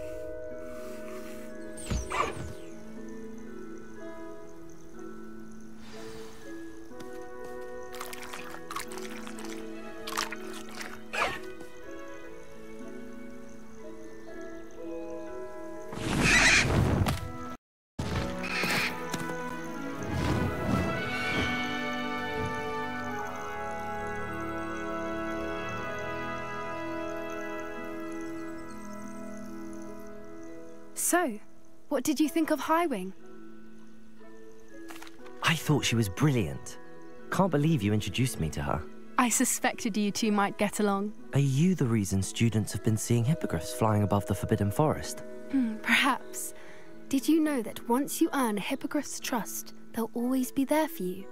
S15: So, what did you think of Highwing?
S3: I thought she was brilliant. Can't believe you introduced me to her.
S15: I suspected you two might get along.
S3: Are you the reason students have been seeing hippogriffs flying above the Forbidden Forest?
S15: Perhaps. Did you know that once you earn a hippogriff's trust, they'll always be there for you?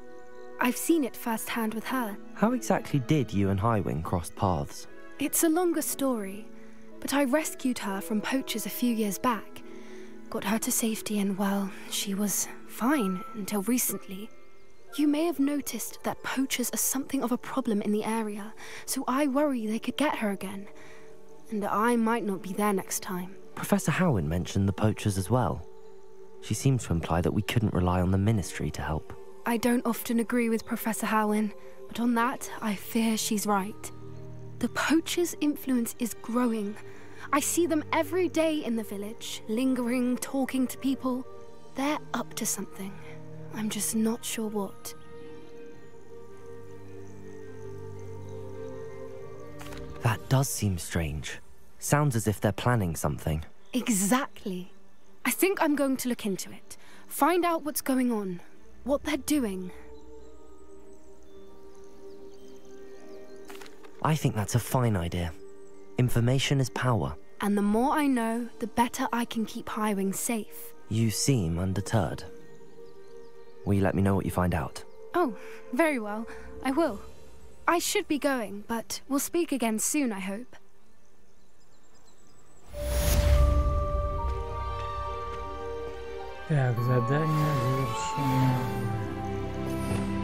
S15: I've seen it firsthand with her.
S3: How exactly did you and Highwing cross paths?
S15: It's a longer story, but I rescued her from poachers a few years back. Got her to safety and, well, she was fine until recently. You may have noticed that poachers are something of a problem in the area, so I worry they could get her again. And I might not be there next time.
S3: Professor Howin mentioned the poachers as well. She seemed to imply that we couldn't rely on the ministry to help.
S15: I don't often agree with Professor Howin, but on that, I fear she's right. The poachers' influence is growing. I see them every day in the village, lingering, talking to people. They're up to something. I'm just not sure what.
S3: That does seem strange. Sounds as if they're planning something.
S15: Exactly. I think I'm going to look into it. Find out what's going on, what they're doing.
S3: I think that's a fine idea. Information is power.
S15: And the more I know, the better I can keep Highwing safe.
S3: You seem undeterred. Will you let me know what you find out?
S15: Oh, very well. I will. I should be going, but we'll speak again soon, I hope.
S1: Так, задание завершено.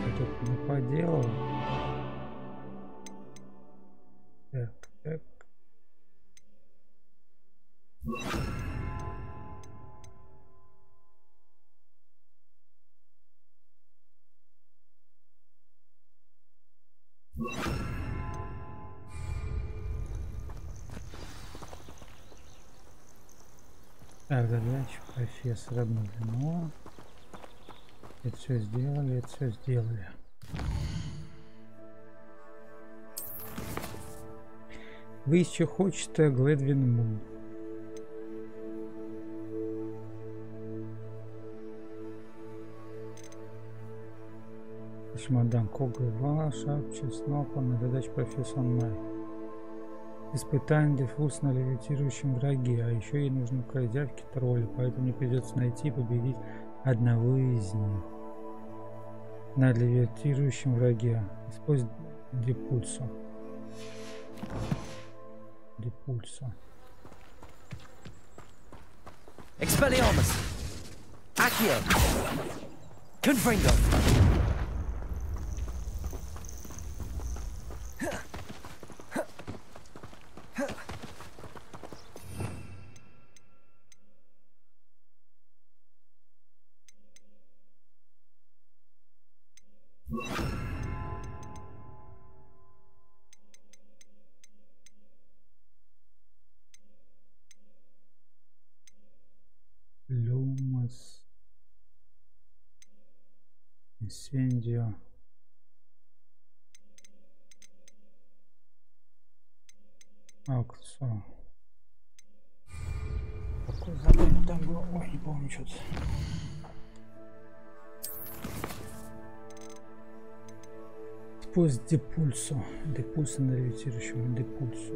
S1: Я тут не поделал. Так. Так, задачу профессора Можно. Это все сделали, это все сделали. Ви ще хочете Гледвін Мун. Чемодан Когл, шап, чеснок, на задач профессор Май. испытание дефулс на левитирующем враге, а еще ей нужно украсть взятки тролля, поэтому мне придется найти и победить одного из них. На левитирующем враге. Используй депульсу. Депульсу.
S11: Expelliarmus! Accio! Confringo!
S1: Люмос. Инсендио. Акцию. Какое задание там было? Ой, не помню что-то. Использовать депульсу. Депульсу на левитирующем. Депульсу.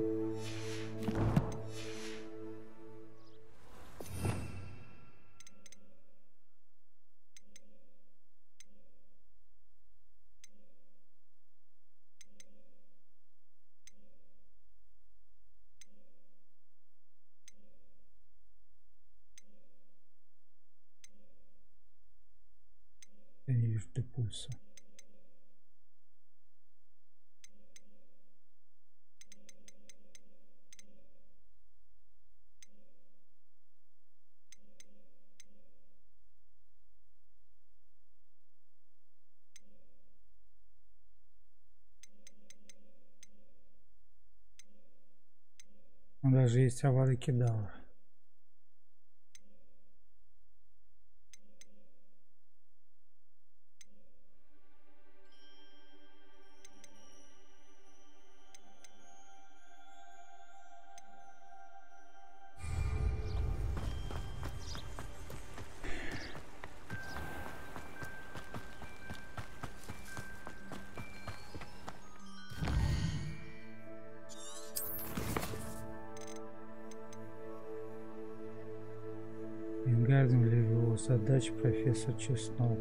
S1: Я не вижу депульса. Даже есть авары кидала. Задача профессор Чеснок.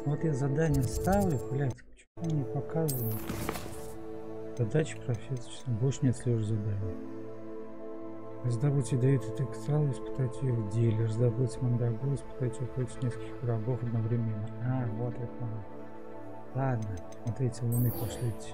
S1: Вот я задание ставлю, блять, почему не показываю? Задача профессора, больше нет слежу задания. Раздобыть ядовитый текстал, испытать ее в деле. Раздобыть мандагу, испытать ее против нескольких врагов одновременно. А, вот это. Ладно, смотрите, луны пошлите.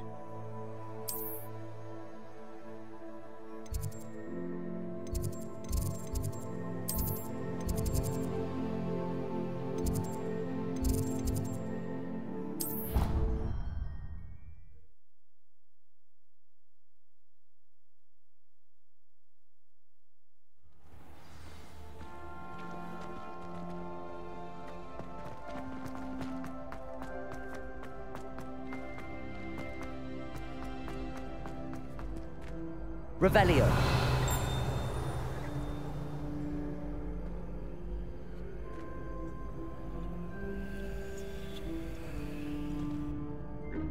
S11: Revelio.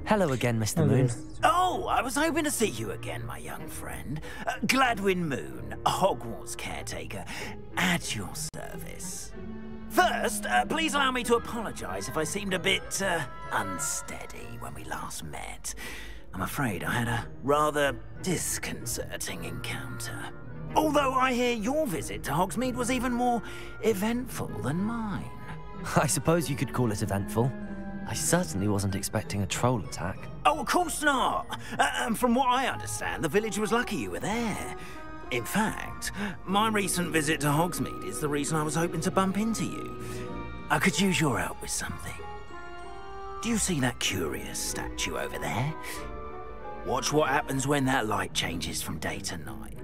S3: Hello again, Mr. Moon.
S6: Oh, I was hoping to see you again, my young friend. Gladwin Moon, Hogwarts caretaker, at your service. First, please allow me to apologize if I seemed a bit unsteady when we last met. I'm afraid I had a rather disconcerting encounter. Although I hear your visit to Hogsmeade was even more eventful than mine.
S3: I suppose you could call it eventful. I certainly wasn't expecting a troll attack.
S6: Oh, of course not. From what I understand, the village was lucky you were there. In fact, my recent visit to Hogsmeade is the reason I was hoping to bump into you. I could use your help with something. Do you see that curious statue over there? watch what happens when that light changes from day to night.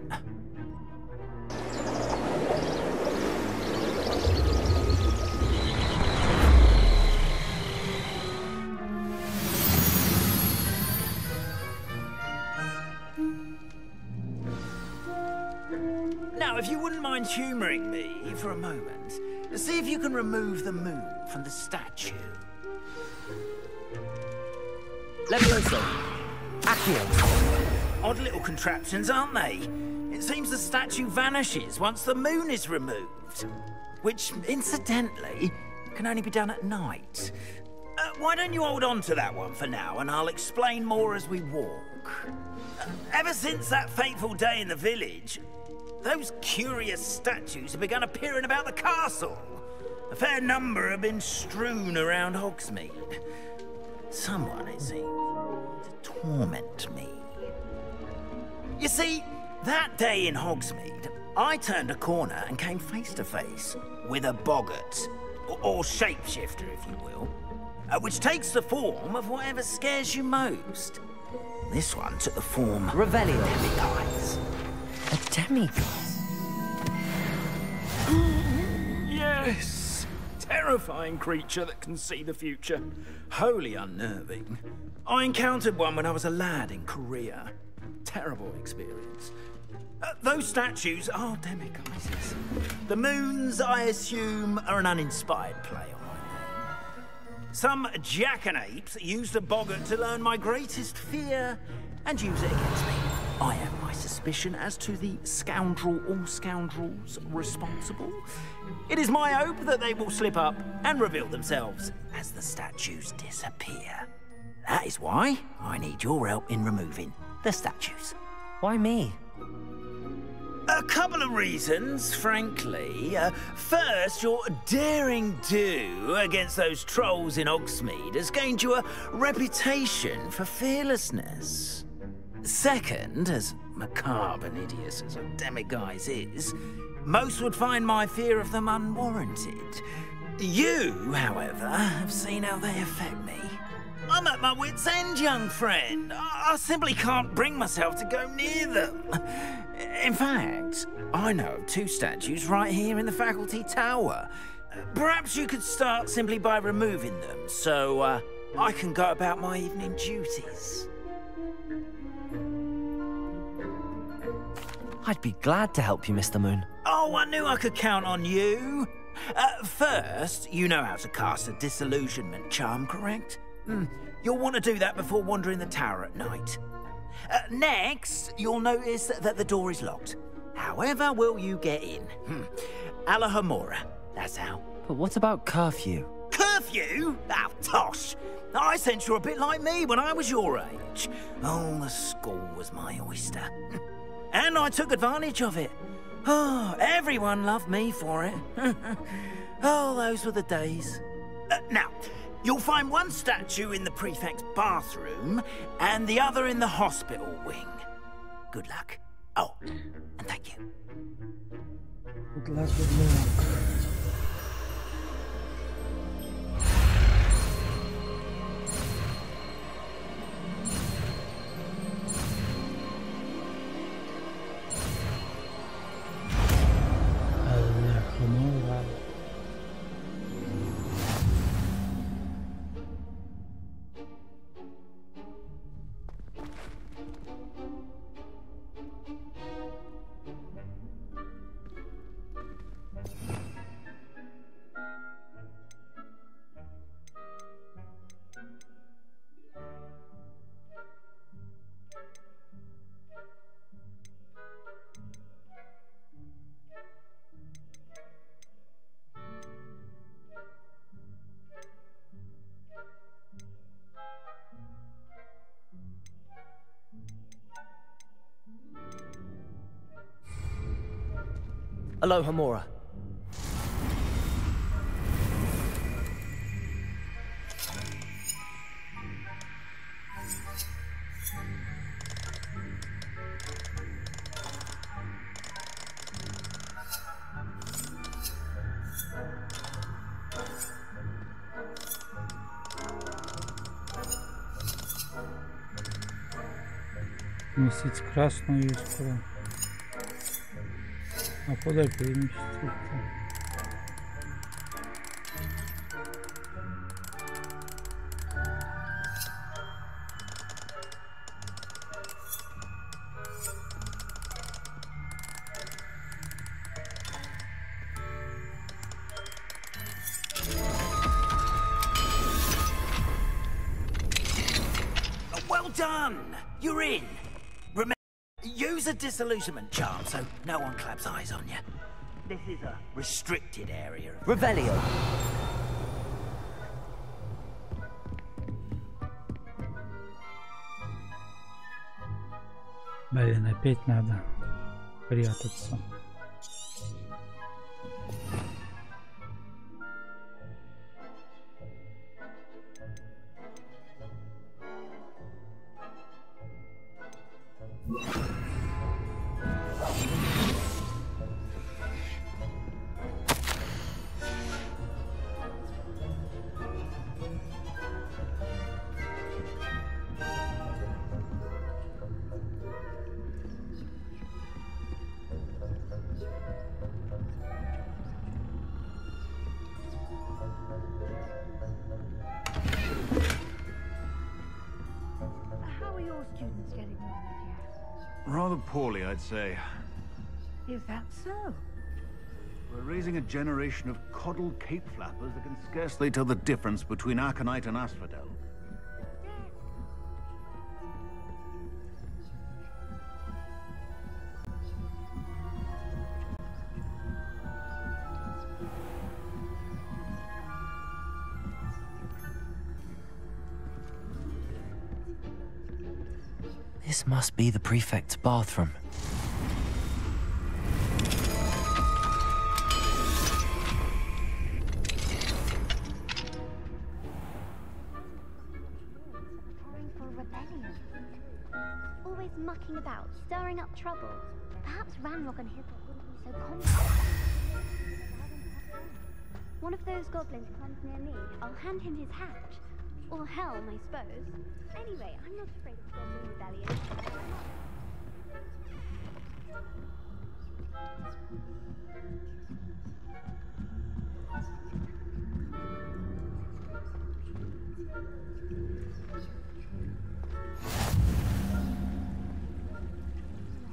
S6: Now, if you wouldn't mind humouring me for a moment, see if you can remove the moon from the statue.
S11: Levioso. Accio.
S6: Odd little contraptions, aren't they? It seems the statue vanishes once the moon is removed. Which, incidentally, can only be done at night. Why don't you hold on to that one for now, and I'll explain more as we walk. Ever since that fateful day in the village, those curious statues have begun appearing about the castle. A fair number have been strewn around Hogsmeade. Someone, it seems, to torment me. You see, that day in Hogsmeade, I turned a corner and came face to face with a boggart, or shapeshifter, if you will, which takes the form of whatever scares you most. This one took the form
S11: Revelio.
S6: Demiguise.
S11: A demiguise?
S6: Yes! Terrifying creature that can see the future. Wholly unnerving. I encountered one when I was a lad in Korea. Terrible experience. Those statues are demiguises. The moons, I assume, are an uninspired play on my name. Some jackanapes used a boggart to learn my greatest fear and use it against me. I have my suspicion as to the scoundrel or scoundrels responsible. It is my hope that they will slip up and reveal themselves as the statues disappear. That is why I need your help in removing the statues.
S11: Why me?
S6: A couple of reasons, frankly. First, your daring do against those trolls in Hogsmeade has gained you a reputation for fearlessness. Second, as macabre and hideous as a demiguise is, most would find my fear of them unwarranted. You, however, have seen how they affect me. I'm at my wit's end, young friend. I simply can't bring myself to go near them. In fact, I know of two statues right here in the faculty tower. Perhaps you could start simply by removing them, so I can go about my evening duties.
S11: I'd be glad to help you, Mr. Moon.
S6: Oh, I knew I could count on you. First, you know how to cast a disillusionment charm, correct? You'll want to do that before wandering the tower at night. Next, you'll notice that the door is locked. However will you get in? Alahomora, that's how.
S11: But what about curfew?
S6: Curfew? Oh, tosh. I sense you're a bit like me when I was your age. Oh, the school was my oyster. And I took advantage of it. Oh, everyone loved me for it. Oh, those were the days. Now, you'll find one statue in the prefect's bathroom and the other in the hospital wing. Good luck. Oh, and thank you.
S1: Good luck, good luck.
S11: Alohomora.
S1: Вместить красную искру. А куда переместиться?
S6: Well done! You're in. Remember, use a disillusionment charm so no one claps eyes on you. This is a restricted area.
S11: Revelio.
S1: Блин, опять надо прятаться.
S9: Rather poorly, I'd say.
S4: Is that so?
S9: We're raising a generation of coddled cape flappers that can scarcely tell the difference between Aconite and Asphodel.
S3: This must be the prefect's bathroom.
S13: Always mucking about, stirring up trouble. Perhaps Ranrock and Hippot wouldn't be so confident. One of those goblins comes near me, I'll hand him his hat. Or helm, I suppose. Anyway, I'm not afraid of goblin rebellion.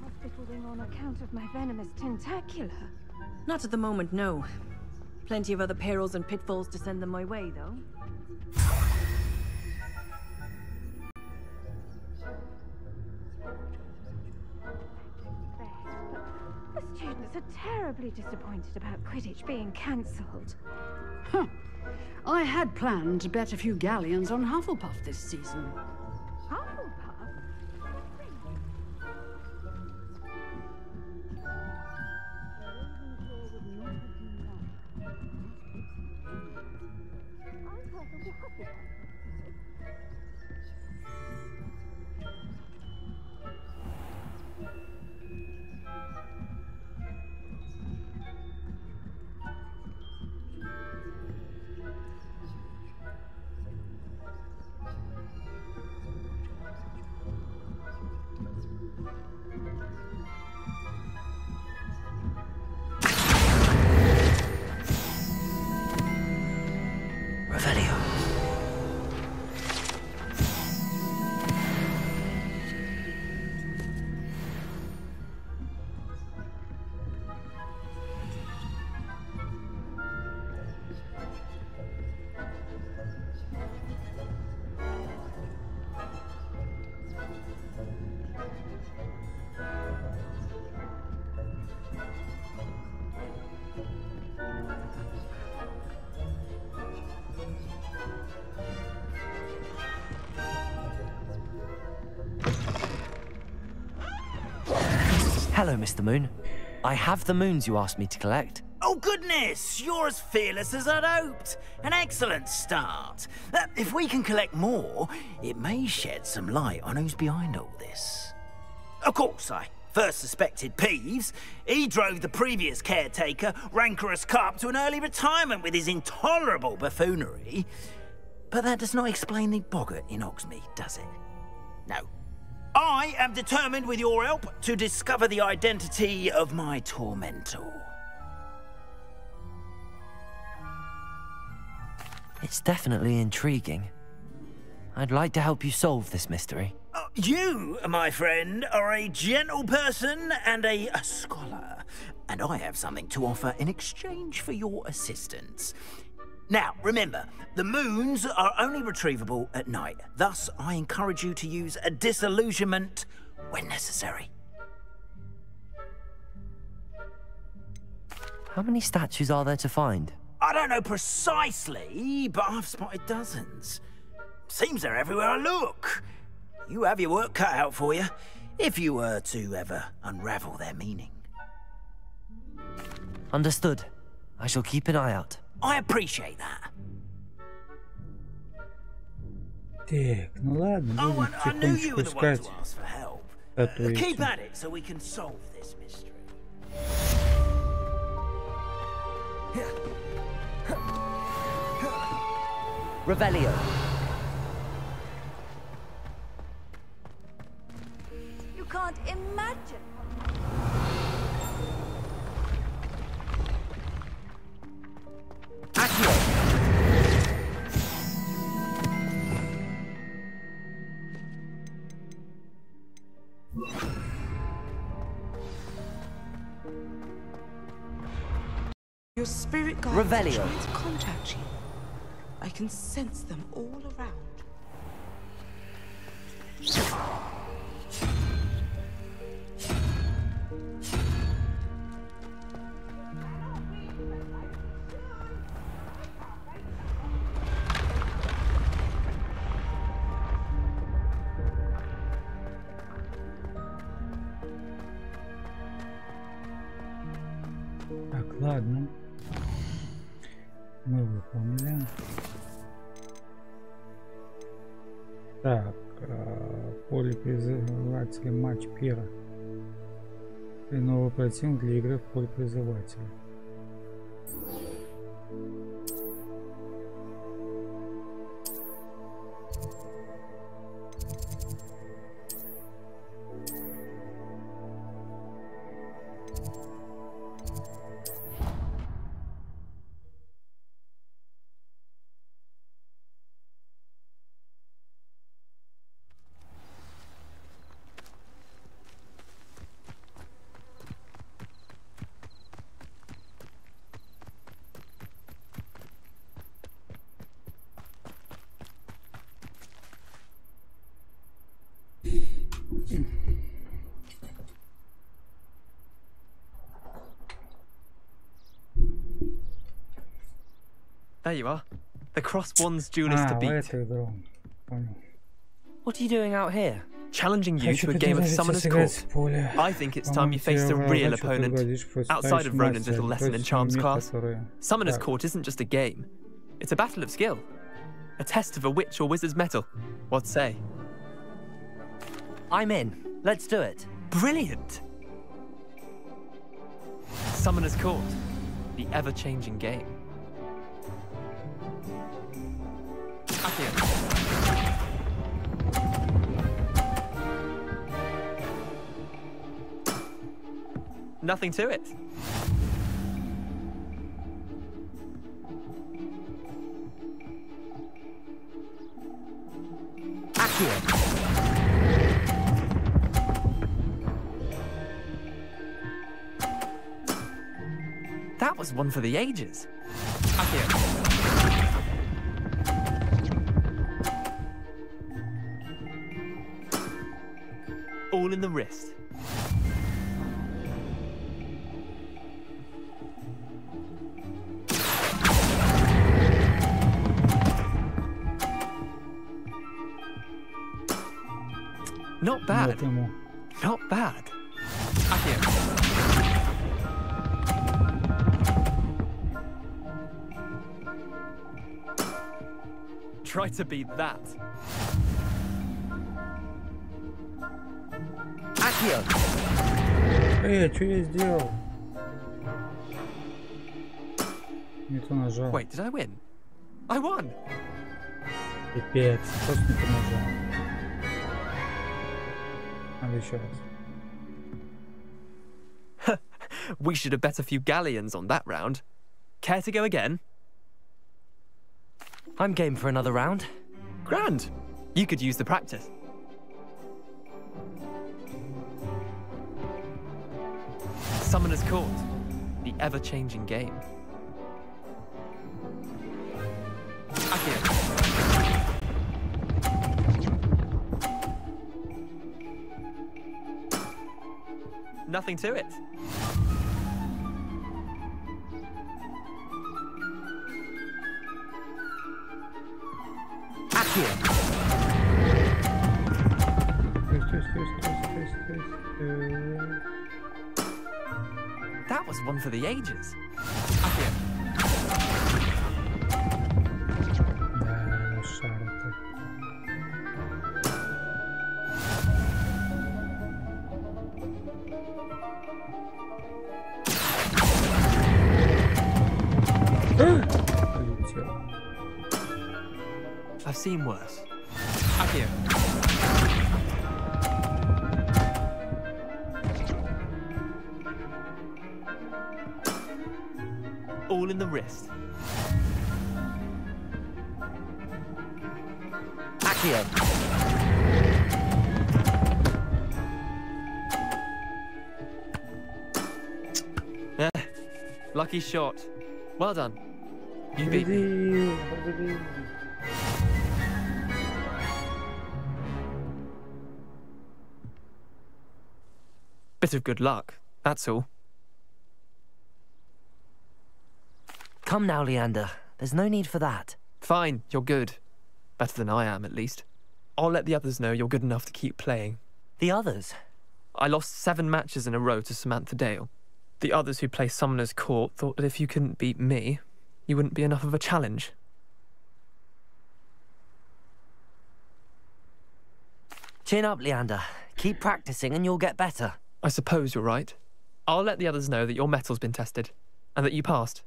S17: Hospital wing on account of my venomous tentacula.
S18: Not at the moment, no. Plenty of other perils and pitfalls to send them my way, though.
S17: The students are terribly disappointed about Quidditch being cancelled.
S19: Huh. I had planned to bet a few galleons on Hufflepuff this season.
S17: Hufflepuff?
S11: Hello, Mr. Moon. I have the moons you asked me to collect.
S6: Oh, goodness! You're as fearless as I'd hoped. An excellent start. If we can collect more, it may shed some light on who's behind all this. Of course, I first suspected Peeves. He drove the previous caretaker, Rancorous Carp, to an early retirement with his intolerable buffoonery. But that does not explain the boggart in Hogsmeade, does it? No. I am determined, with your help, to discover the identity of my tormentor.
S3: It's definitely intriguing. I'd like to help you solve this mystery.
S6: You, my friend, are a gentle person and a scholar, and I have something to offer in exchange for your assistance. Now, remember, the moons are only retrievable at night. Thus, I encourage you to use a disillusionment when necessary.
S3: How many statues are there to find?
S6: I don't know precisely, but I've spotted dozens. Seems they're everywhere I look. You have your work cut out for you, if you were to ever unravel their meaning.
S3: Understood. I shall keep an eye out.
S6: I appreciate that.
S1: Так, ну ладно, будем потихонечку искать статуи.
S6: Keep at it so we can solve this mystery.
S3: Revelio.
S4: You can't imagine.
S20: Your spirit guides are trying to contact you. I can sense them all around.
S1: Так, ладно. Мы выполнили. Так, поле призывателя матч пера. И новый противник для игры в поле призывателя.
S16: There you are. The cross one's duelist to beat.
S3: What are you doing out here?
S16: Challenging you to a game of Summoner's Court. I think it's time you faced a real opponent, outside of Ronan's little lesson in charms class. Summoner's Court isn't just a game. It's a battle of skill. A test of a witch or wizard's mettle. What say?
S3: I'm in. Let's do it.
S16: Brilliant! Summoner's Court. The ever-changing game. Nothing to it. That was one for the ages. All in the wrist. Not bad. Not bad. Try to beat that.
S1: Что я сделал? Не то нажал.
S16: Wait, did I win? I won.
S1: Пипец, просто не то нажал. Надо еще раз.
S16: We should have bet a few galleons on that round. Care to go again?
S3: I'm game for another round.
S16: Grand. You could use the practice. Summoner's Court. The ever-changing game. Akira. Nothing to it.
S3: Akira.
S16: That was one for the ages. Akira. I've seen worse. Akira. All in the wrist.
S3: Akira.
S16: Lucky shot. Well done. You beat me. Bit of good luck, that's all.
S3: Come now, Leander. There's no need for that.
S16: Fine, you're good. Better than I am, at least. I'll let the others know you're good enough to keep playing.
S3: The others?
S16: I lost 7 matches in a row to Samantha Dale. The others who play Summoner's Court thought that if you couldn't beat me, you wouldn't be enough of a challenge.
S3: Chin up, Leander. Keep practicing and you'll get better.
S16: I suppose you're right. I'll let the others know that your metal's been tested, and that you passed.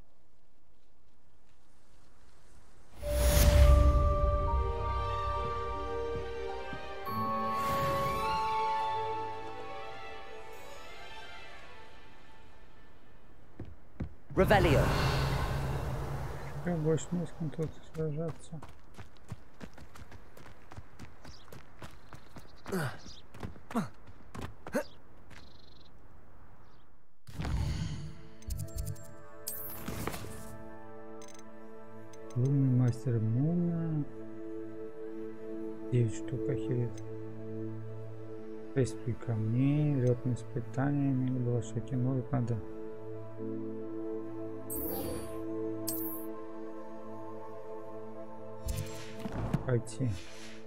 S3: Revelio.
S1: Я больше не с кем-то сражаться. Лунный мастер Муна. 9 штук ахиллес. 6 камней, летные испытания, было шаки, ну вот надо. Пойти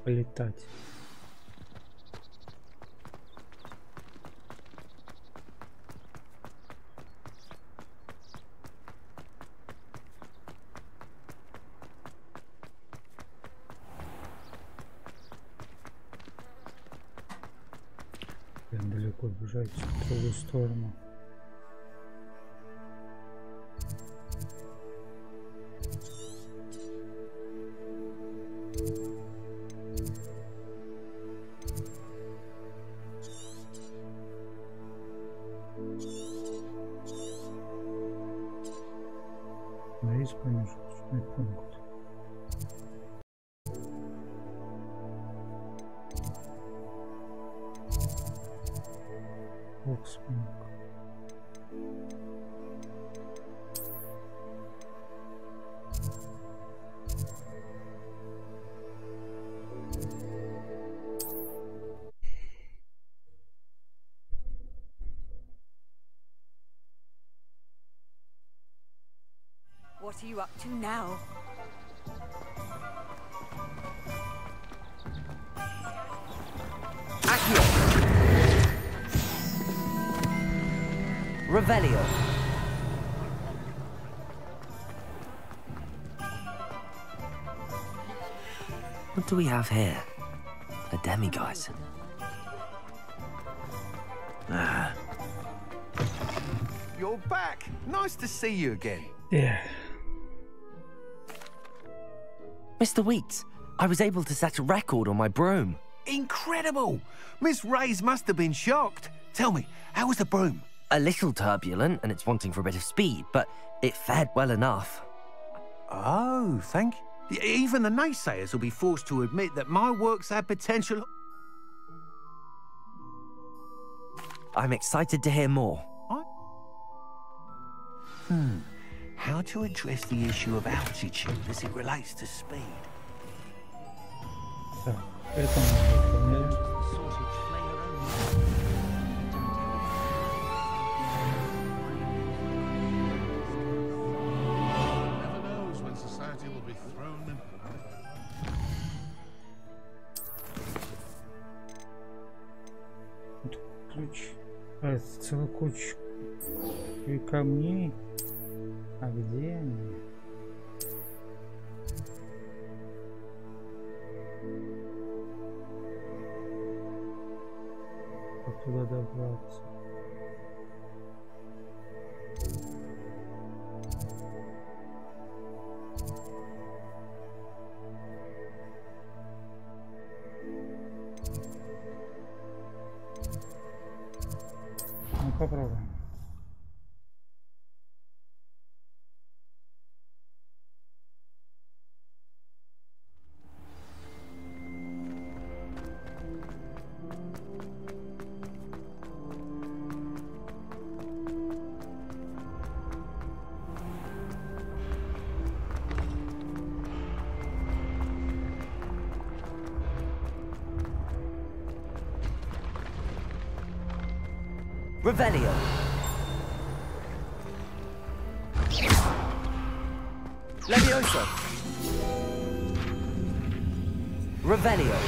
S1: полетать. Прям далеко бежать в другую сторону. Есть промежуточный пункт. Оксминг.
S14: What are you up to now?
S3: Accio. Revelio. What do we have here? A demiguise.
S2: You're back. Nice to see you again.
S1: Yeah.
S3: Mr. Weeks, I was able to set a record on my broom.
S2: Incredible! Miss Reyes must have been shocked. Tell me, how was the broom?
S3: A little turbulent, and it's wanting for a bit of speed, but it fared well enough.
S2: Oh, thank you. Even the naysayers will be forced to admit that my works have potential.
S3: I'm excited to hear more.
S5: How to address the issue of altitude as it relates to speed?
S1: Это мы выполнили. Ключ. Это целая куча камней. А где они? Как туда добраться? Ну, попробуем.
S3: Revelio. Levioso. Revelio.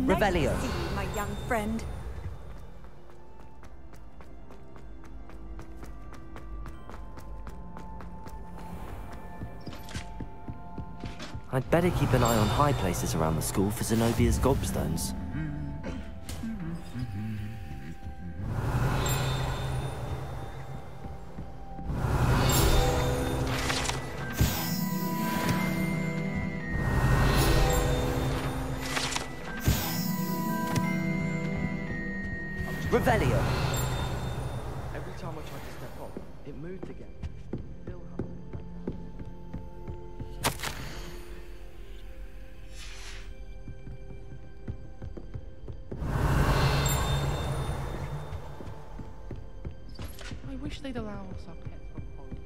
S3: Revelio.
S14: Nice to see you, my young friend.
S3: I'd better keep an eye on high places around the school for Zenobia's gobstones. Revelio.
S16: Every time I tried to step off, it moved again. Still
S21: I wish they'd allow us our pets from home.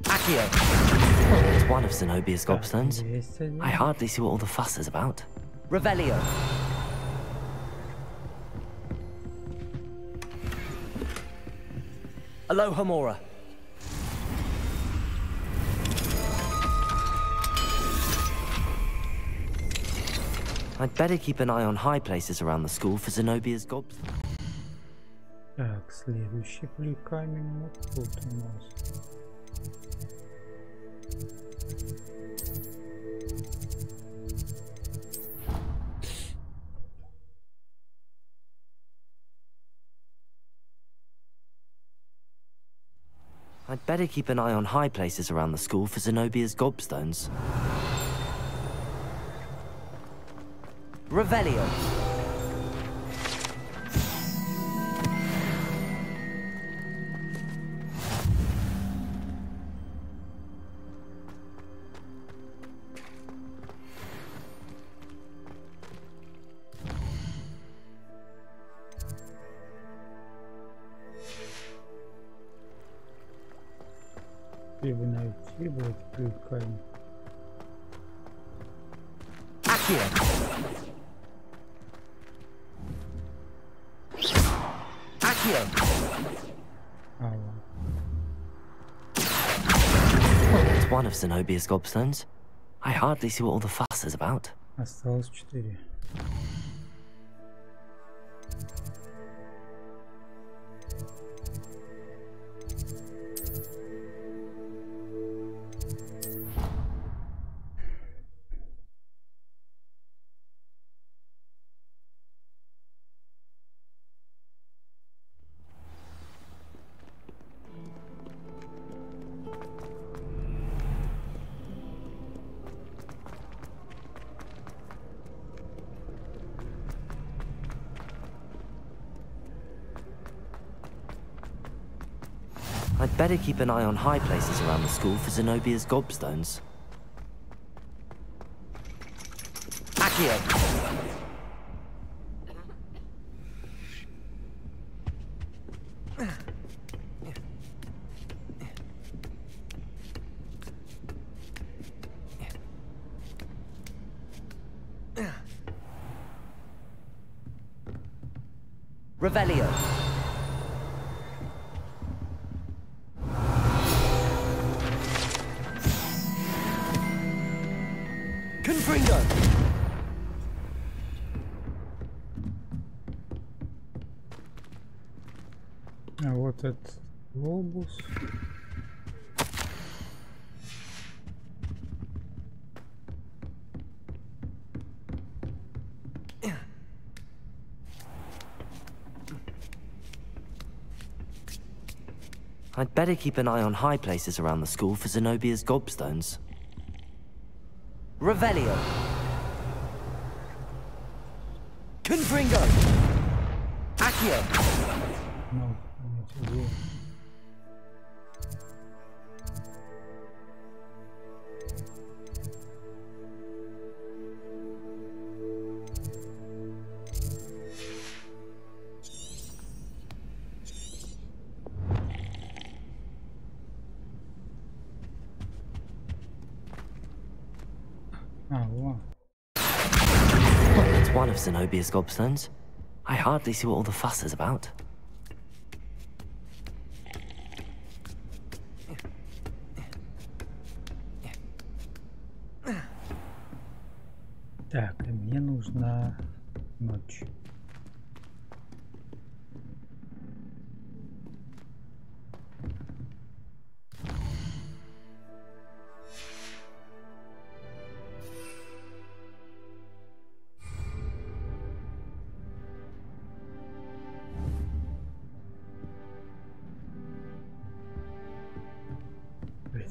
S3: Accio. It's one of Zenobia's gobstones. I hardly see what all the fuss is about. Revelio. Aloha Mora. I'd better keep an eye on high places around the school for Zenobia's gobs.
S1: Так, следующий камень вот тут у нас.
S3: I'd better keep an eye on high places around the school for Zenobia's gobstones. Revelio.
S1: Его найти будет камень.
S3: It's one of Zenobia's gobstones. I hardly see what all the fuss is about.
S1: Осталось 4.
S3: I'd better keep an eye on high places around the school for Zenobia's gobstones. Accio! Revelio. Confringo.
S1: А вот этот глобус.
S3: I'd better keep an eye on high places around the school for Zenobia's gobstones. Revelio. Confringo. Accio.
S1: No, не
S3: It's one of Zenobia's gobstones. I hardly see what all the fuss is about.
S1: Так, мне нужна ночь.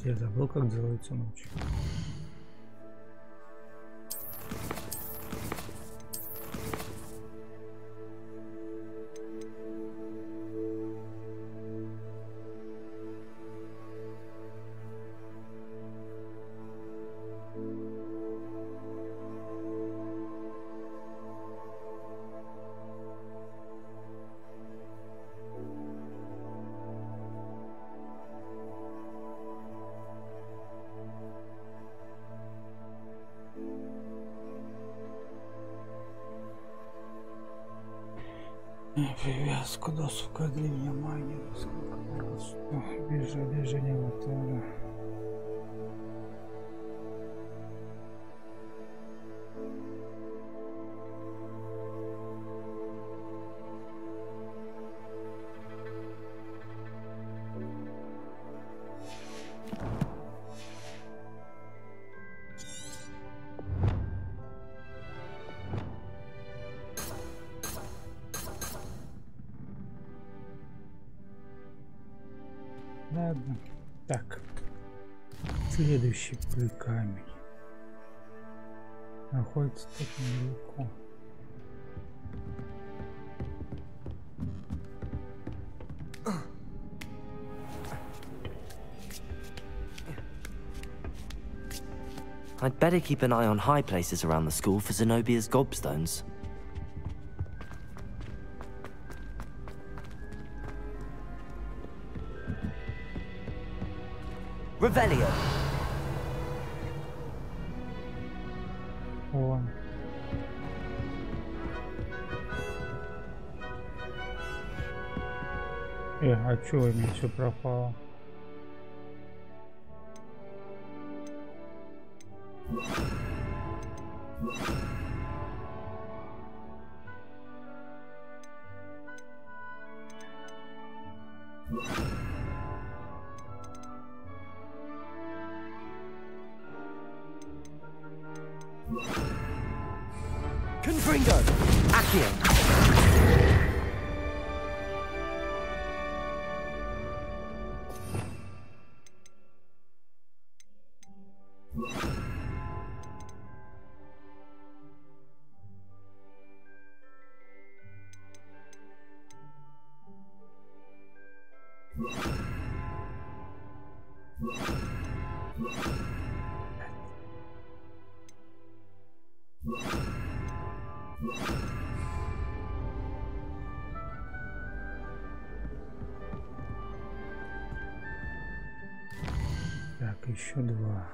S1: Я забыл, как делается ночь. Привязку доступа к древней магии, движение аватара. Ладно. Так. Следующий камень. Находится тут недалеко.
S3: I'd better keep an eye on high places around the school for Zenobia's gobstones. Revelio.
S1: О, А чё у меня все пропало?
S11: Confringo! Accio!
S1: Так, еще два.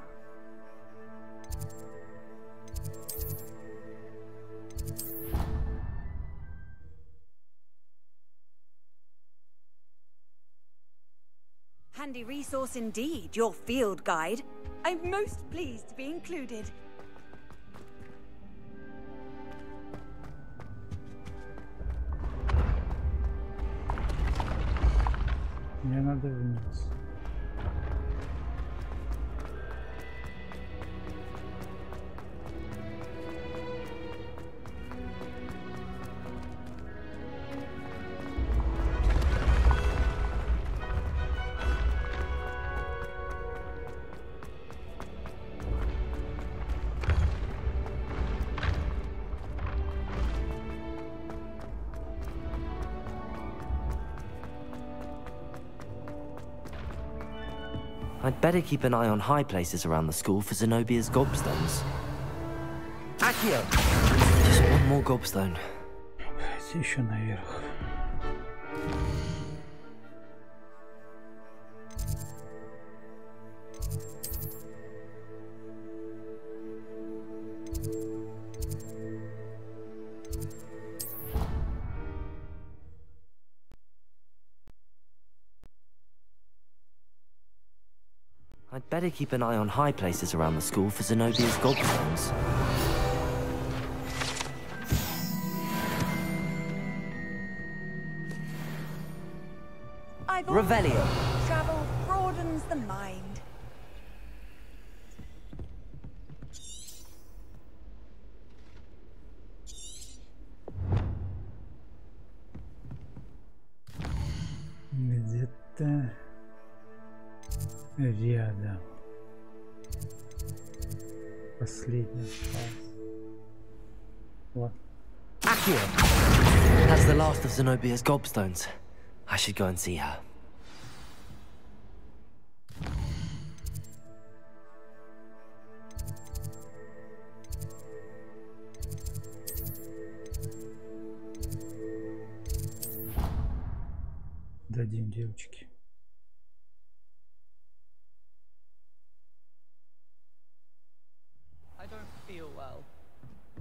S14: Handy resource indeed, your field guide. I'm most pleased to be included.
S1: Мне надо вниз.
S3: I'd better keep an eye on high places around the school for Zenobia's gobstones. Accio! Just one more gobstone.
S1: Еще наверх.
S3: I'd better keep an eye on high places around the school for Zenobia's gobstones.
S14: Revelio. Travel broadens the mind.
S1: Где-то рядом. Последний шанс. Вот.
S3: Accio! That's the last of Zenobia's gobstones. I should go and see her.
S1: Дадим девочке.
S21: I don't feel well.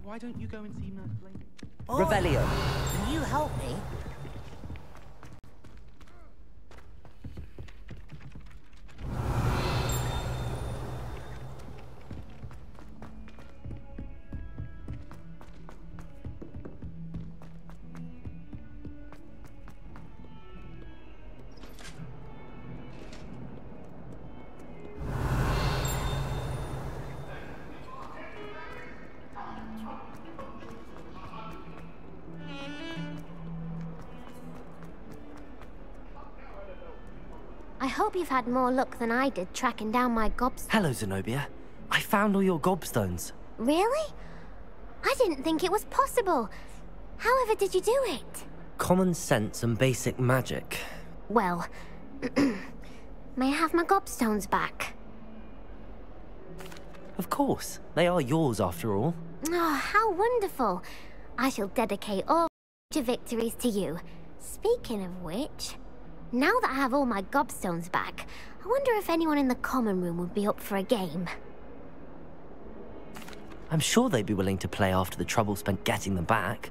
S21: Why don't you go and see Nurse Blake?
S11: Revelio.
S8: Can you help me?
S13: I hope you've had more luck than I did tracking down my gobstones.
S3: Hello, Zenobia. I found all your gobstones.
S13: Really? I didn't think it was possible. However did you do it?
S3: Common sense and basic magic.
S13: Well, may I have my gobstones back?
S3: Of course. They are yours after all.
S13: Oh, how wonderful. I shall dedicate all future victories to you. Speaking of which, now that I have all my gobstones back, I wonder if anyone in the common room would be up for a game.
S3: I'm sure they'd be willing to play after the trouble spent getting them back.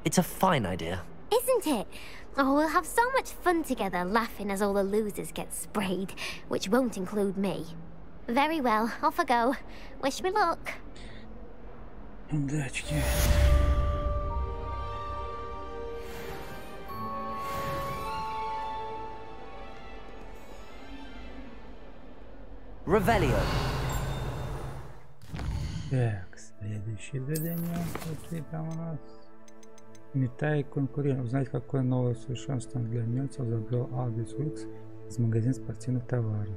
S3: It's a fine idea.
S13: Isn't it? Oh, we'll have so much fun together, laughing as all the losers get sprayed, which won't include me. Very well, off I go. Wish me luck.
S1: Удачки.
S11: Revelio.
S1: Так, следующее задание. Какие там у нас? Метай конкурент. Узнать, какое новое совершенствование для немцев забрал адрес Уикс из магазина спортивных товаров.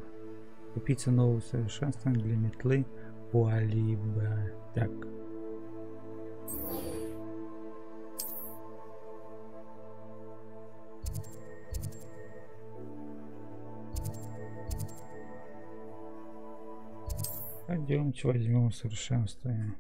S1: Купите новое совершенствование для метлы у Алиба. Так. Пойдемте возьмем усовершенствование.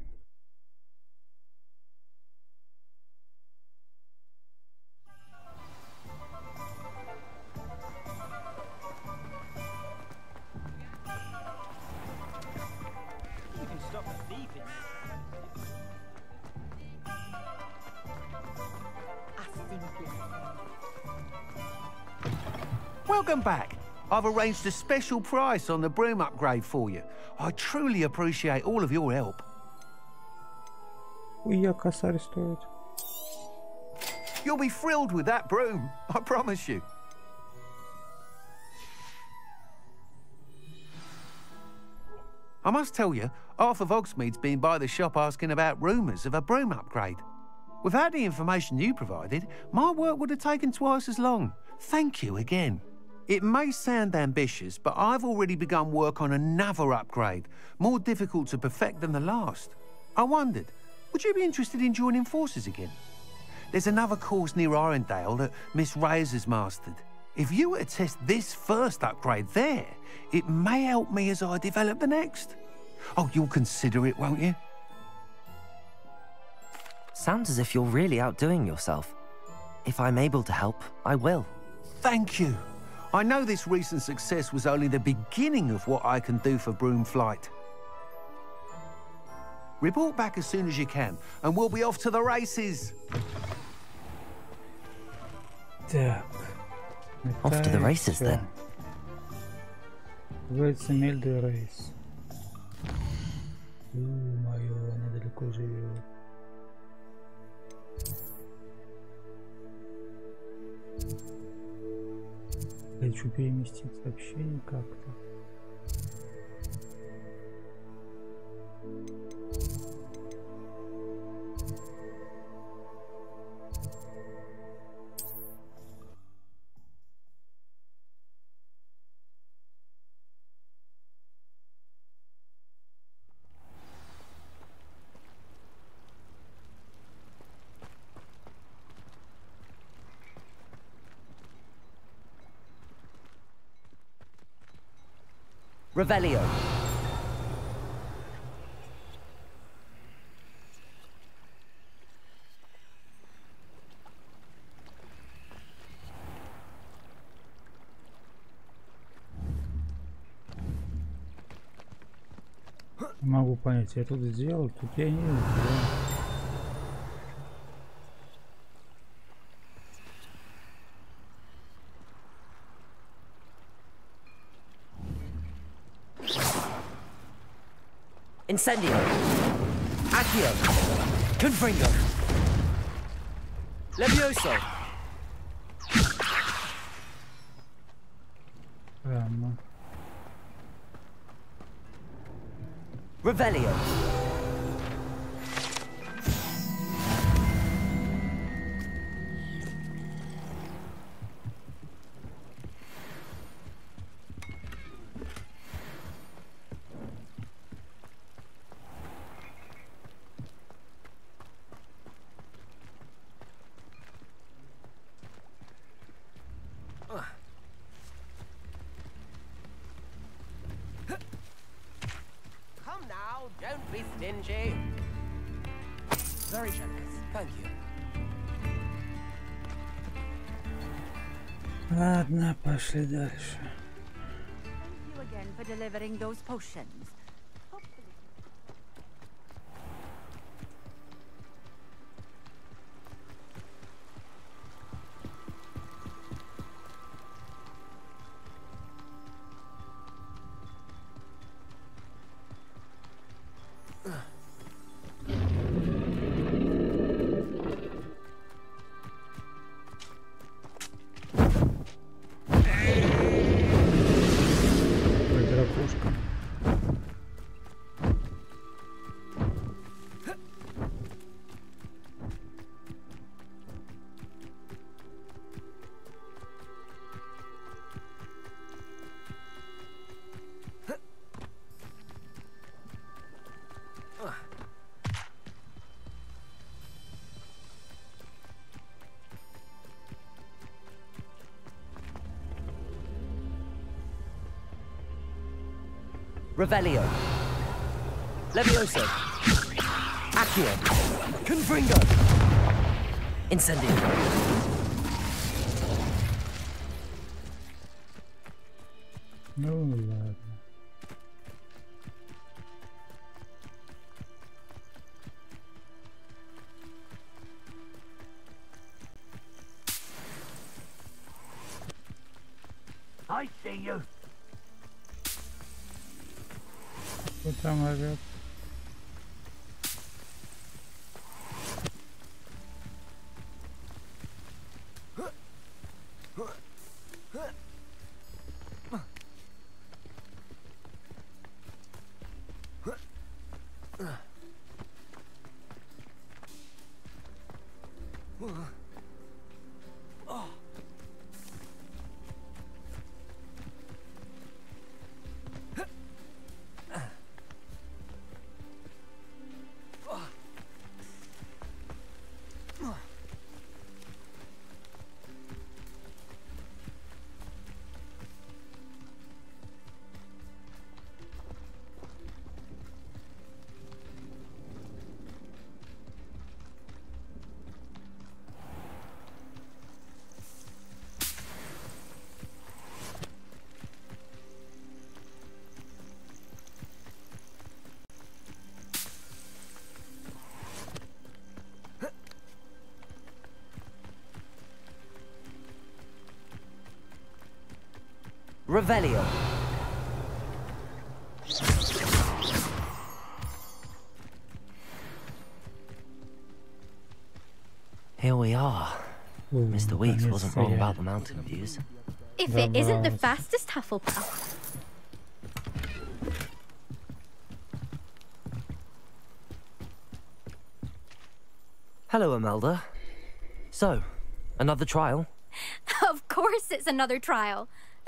S2: Welcome back. I've arranged a special price on the broom upgrade for you. I truly appreciate all of your help.
S1: Косарь стоит.
S2: You'll be thrilled with that broom, I promise you. I must tell you, half of Hogsmeade's been by the shop asking about rumours of a broom upgrade. Without the information you provided, my work would have taken twice as long. Thank you again. It may sound ambitious, but I've already begun work on another upgrade, more difficult to perfect than the last. I wondered, would you be interested in joining forces again? There's another course near Arendale that Miss Reyes has mastered. If you were to test this first upgrade there, it may help me as I develop the next. Oh, you'll consider it, won't you?
S3: Sounds as if you're really outdoing yourself. If I'm able to help, I will.
S2: Thank you. I know this recent success was only the beginning of what I can do for broom flight. Report back as soon as you can, and we'll be off to the races.
S3: Off to the races, then.
S1: It's a milder race. Моё, она далеко живет. Хочу переместить сообщение как-то.
S11: Revelio.
S1: Могу понять, я тут сделал, тут я не сделал.
S11: Incendio. Accio. Confringo. Levioso. Revelio.
S8: Don't be stingy. Very generous. Thank you.
S1: Ладно, пошли дальше.
S14: Thank you again for delivering those potions.
S1: ловушка.
S11: Revelio. Levioso. Accio. Confringo. Incendio.
S1: Ну ладно.
S7: I see you.
S1: Что там орёт?
S11: Revelio. Here we are. Mr. Weeks wasn't wrong about the mountain views.
S22: If it isn't the fastest Hufflepuff.
S11: Hello, Imelda. So, another trial?
S22: Of course it's another trial.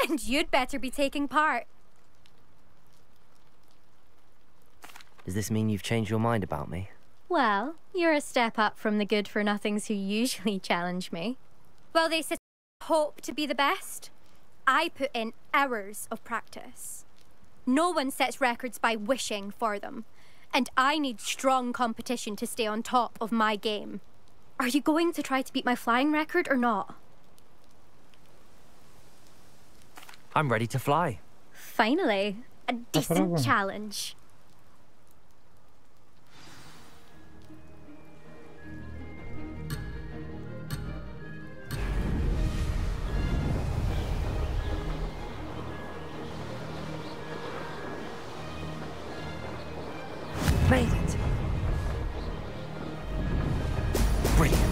S22: And you'd better be taking part.
S11: Does this mean you've changed your mind about me?
S22: Well, you're a step up from the good-for-nothings who usually challenge me. Well, they sit hope to be the best. I put in hours of practice. No one sets records by wishing for them. And I need strong competition to stay on top of my game. Are you going to try to beat my flying record or not?
S11: I'm ready to fly.
S22: Finally, a decent challenge.
S11: Made it. Brilliant.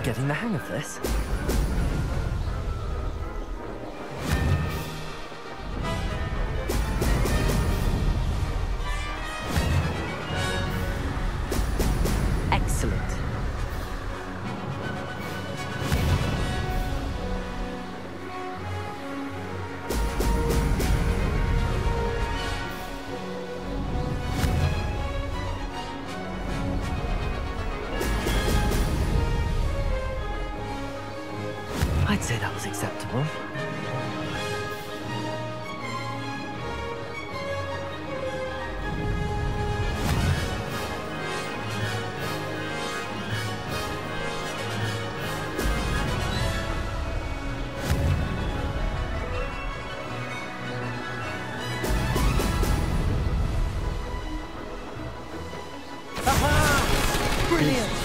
S11: Getting the hang of this. Excellent. trouble.
S6: Brilliant!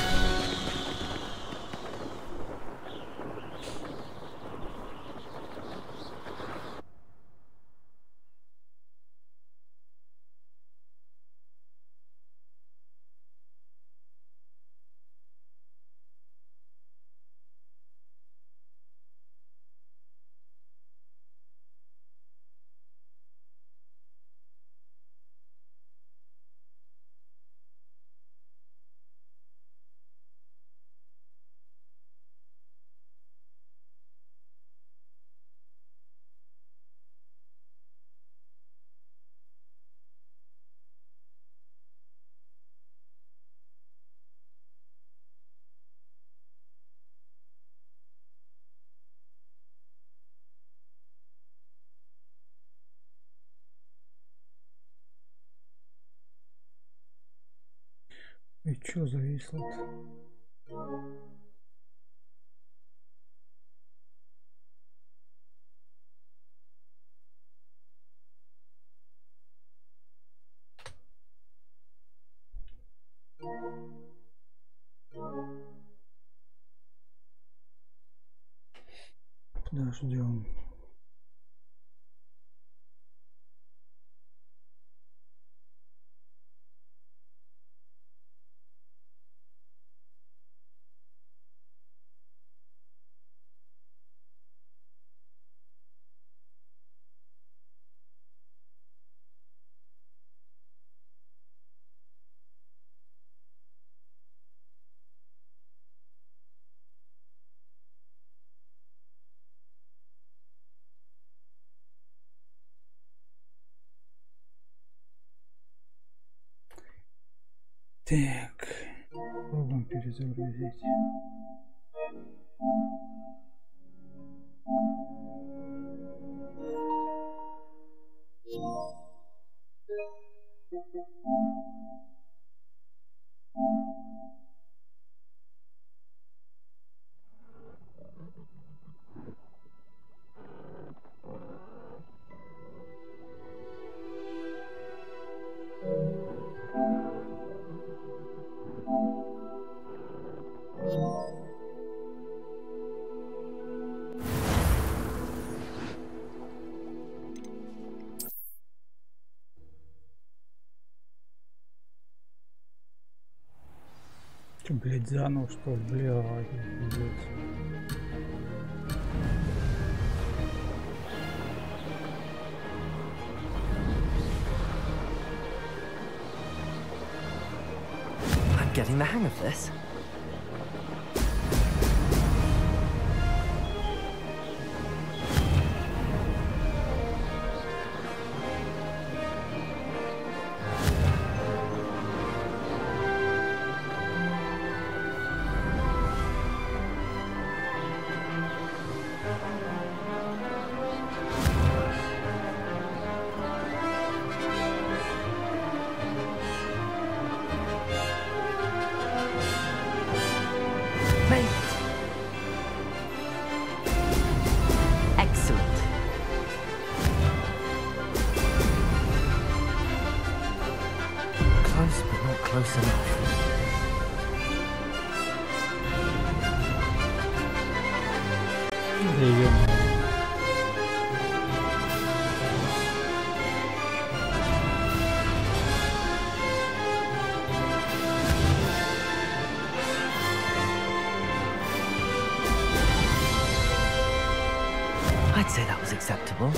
S1: И чё зависло? Подождем. Так, попробуем перезагрузить. Че, блядь, заново что ли? Блядь, пиздец.
S11: I'm getting the hang of this.
S3: close enough.
S11: I'd say that was acceptable.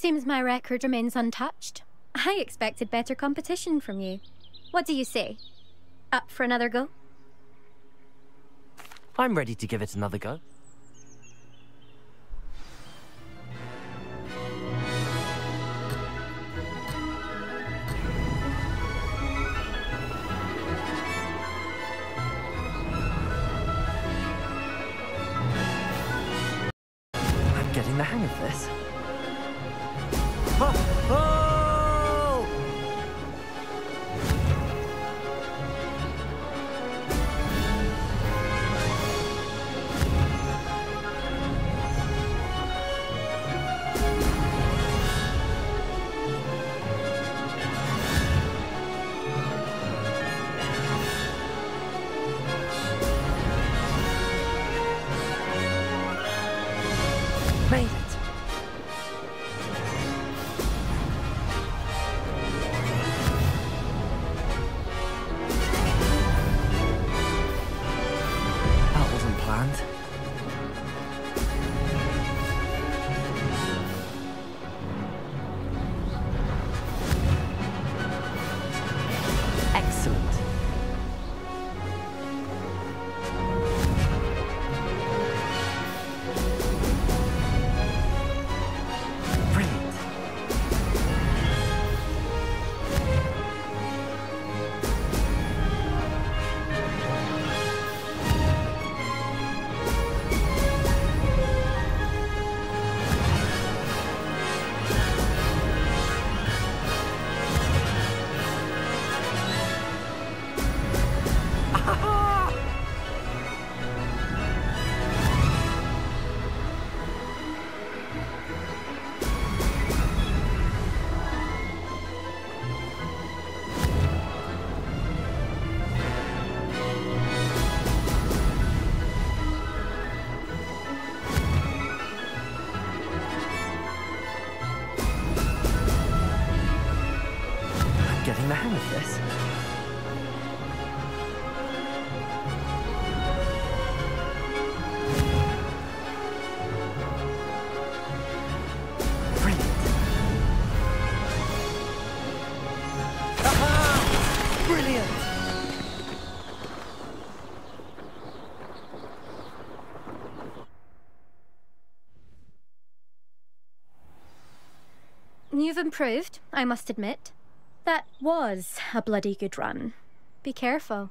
S22: Seems my record remains untouched. I expected better competition from you. What do you say? Up for another go?
S3: I'm ready to give it another go. I'm getting the hang of this. Oh! Made it. That wasn't planned. Excellent. Getting the hang of this. Brilliant. Aha! Brilliant.
S22: You've improved, I must admit. That was a bloody good run. Be careful.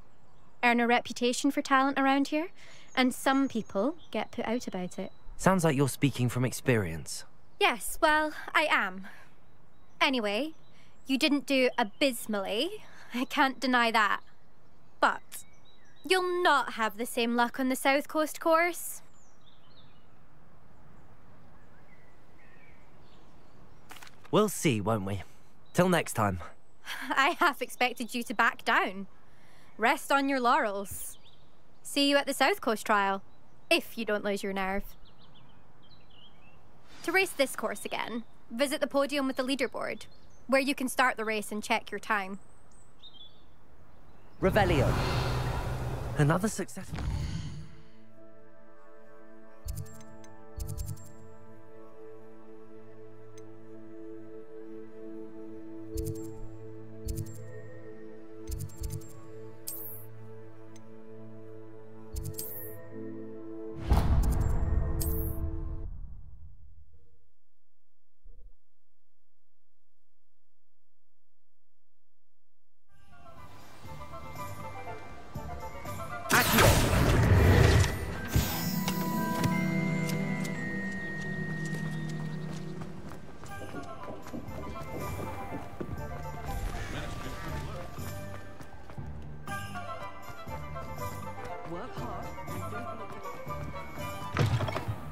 S22: Earn a reputation for talent around here, and some people get put out about it.
S3: Sounds like you're speaking from experience.
S22: Yes, well, I am. Anyway, you didn't do abysmally. I can't deny that. But you'll not have the same luck on the South Coast course.
S3: We'll see, won't we? Till next time.
S22: I half expected you to back down. Rest on your laurels. See you at the South Coast trial, if you don't lose your nerve. To race this course again, visit the podium with the leaderboard, where you can start the race and check your time.
S3: Revelio. Another successful...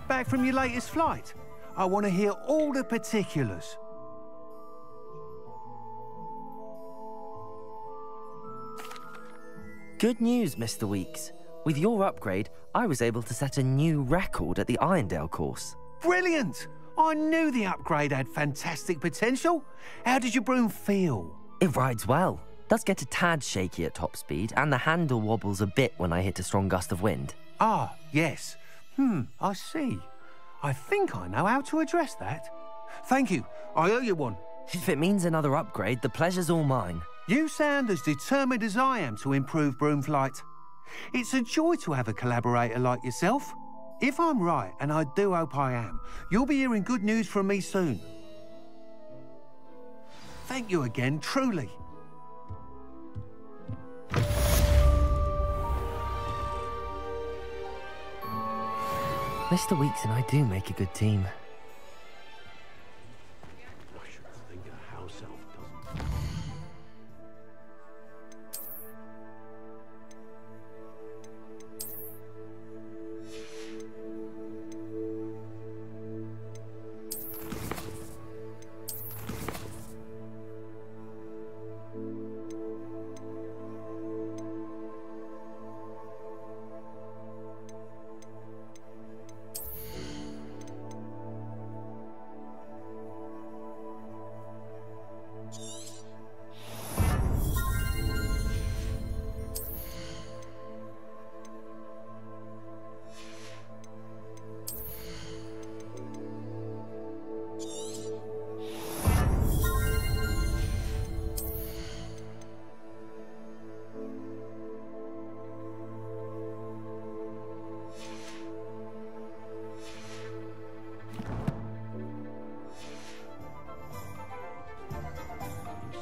S2: Back from your latest flight? I want to hear all the particulars.
S3: Good news, Mr. Weeks. With your upgrade, I was able to set a new record at the Irondale course.
S2: Brilliant! I knew the upgrade had fantastic potential. How did your broom feel?
S3: It rides well. Does get a tad shaky at top speed, and the handle wobbles a bit when I hit a strong gust of wind.
S2: Ah, yes. I see. I think I know how to address that. Thank you. I owe you one.
S3: If it means another upgrade, the pleasure's all mine.
S2: You sound as determined as I am to improve broom flight. It's a joy to have a collaborator like yourself. If I'm right, and I do hope I am, you'll be hearing good news from me soon. Thank you again, truly.
S3: Mr. Weeks and I do make a good team.
S10: I should think a house elf doesn't.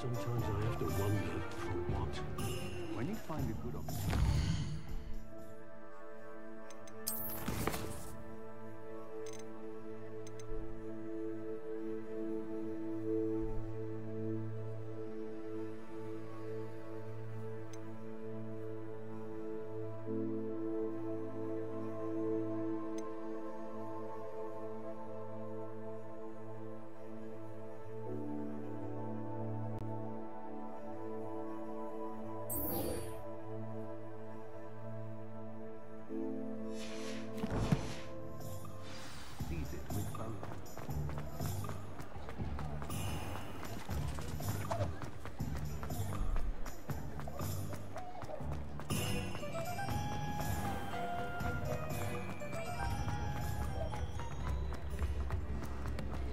S10: Sometimes I have to wonder for what.
S9: When you find a good opportunity.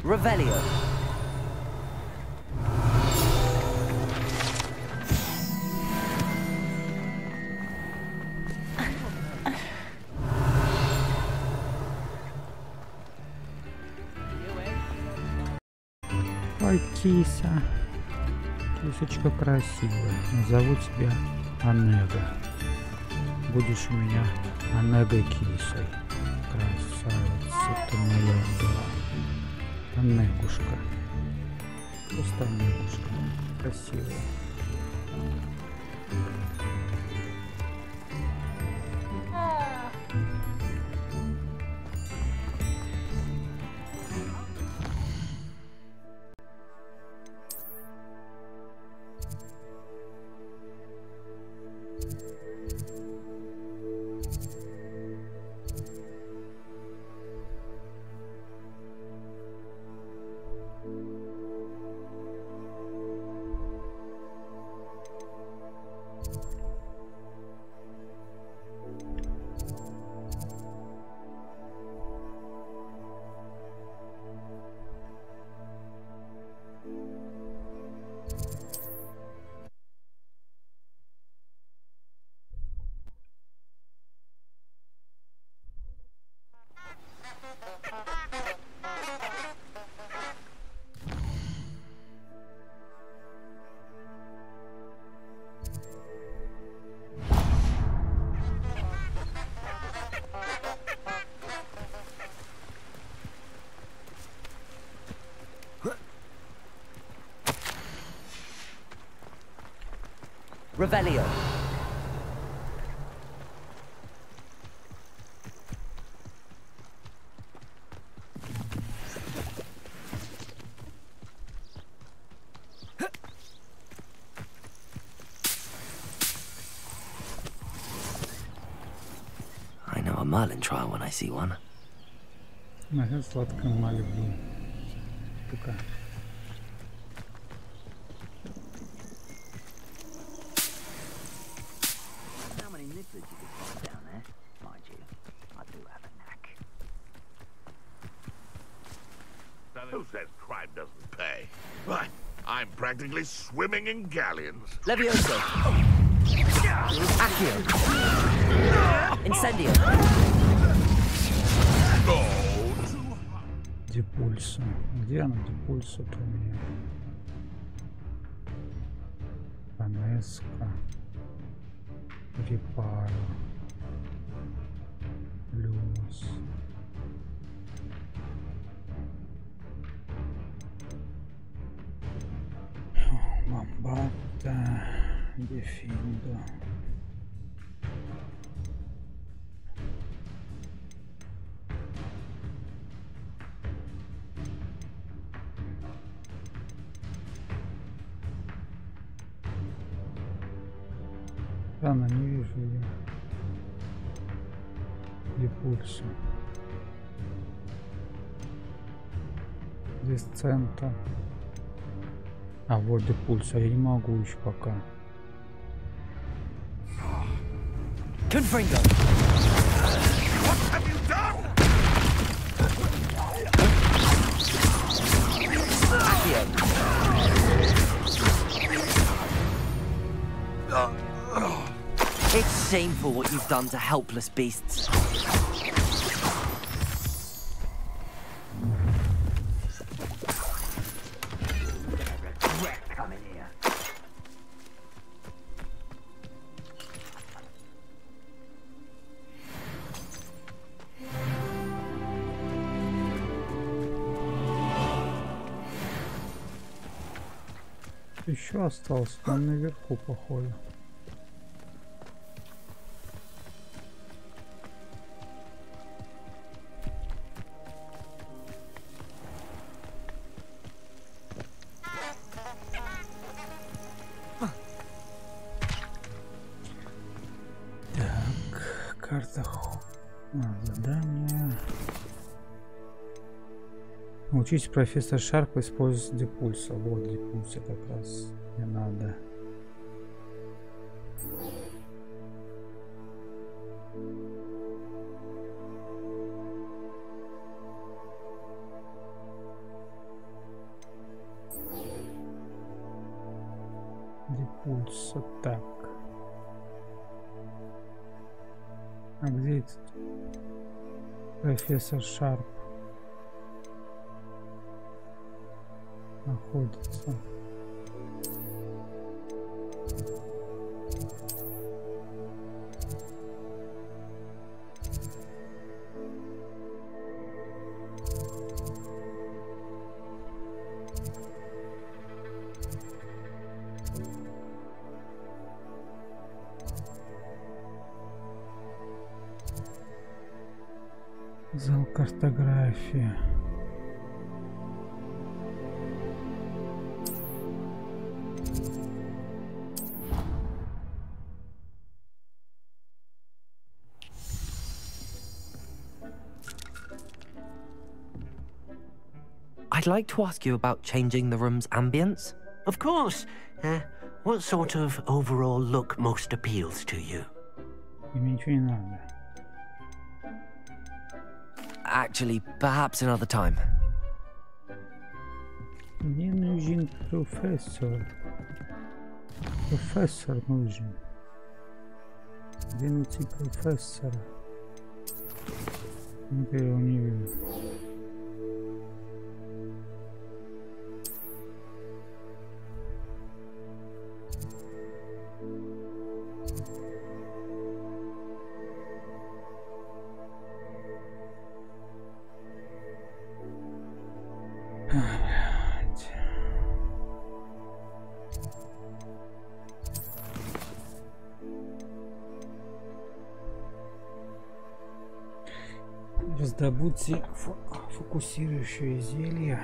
S3: Revelio.
S1: Ой, киса. Кисочка красивая. Назову тебя Онега. Будешь у меня Онега-кисой. Красавица ты моя была. Онегушка. Просто Онегушка. Красивая.
S3: Revelio.
S11: I know a Merlin trial when I see one.
S1: Наверное, сладкая Малибу. Пока.
S10: Who says crime doesn't pay?
S12: I'm practically swimming in galleons.
S11: Levioso. Accio. Incendio.
S1: Депульса. Где она, депульса-то у меня? Панеска. Репара. Люмос. Бомбата. Дефиндо. Странно, не вижу ее. Депульса. Здесь центр. А вот депульса, я не могу еще пока.
S11: Confringo.
S12: What have you done?
S11: It's shameful what you've done to helpless beasts.
S1: Еще остался там наверху, походу. Так, карта задание. Учить профессор Шарп использовать депульса. Вот депульса как раз не надо. Депульса так. А где этот профессор Шарп находится? Зал картографии.
S11: I'd like to ask you about changing the room's ambience.
S7: Of course. What sort of overall look most appeals to you?
S1: Мне ничего не надо.
S11: Actually, perhaps another time.
S1: Мне нужен профессор. Профессор нужен. Где найти профессора? Я его не вижу. Раздобудьте фокусирующее зелье,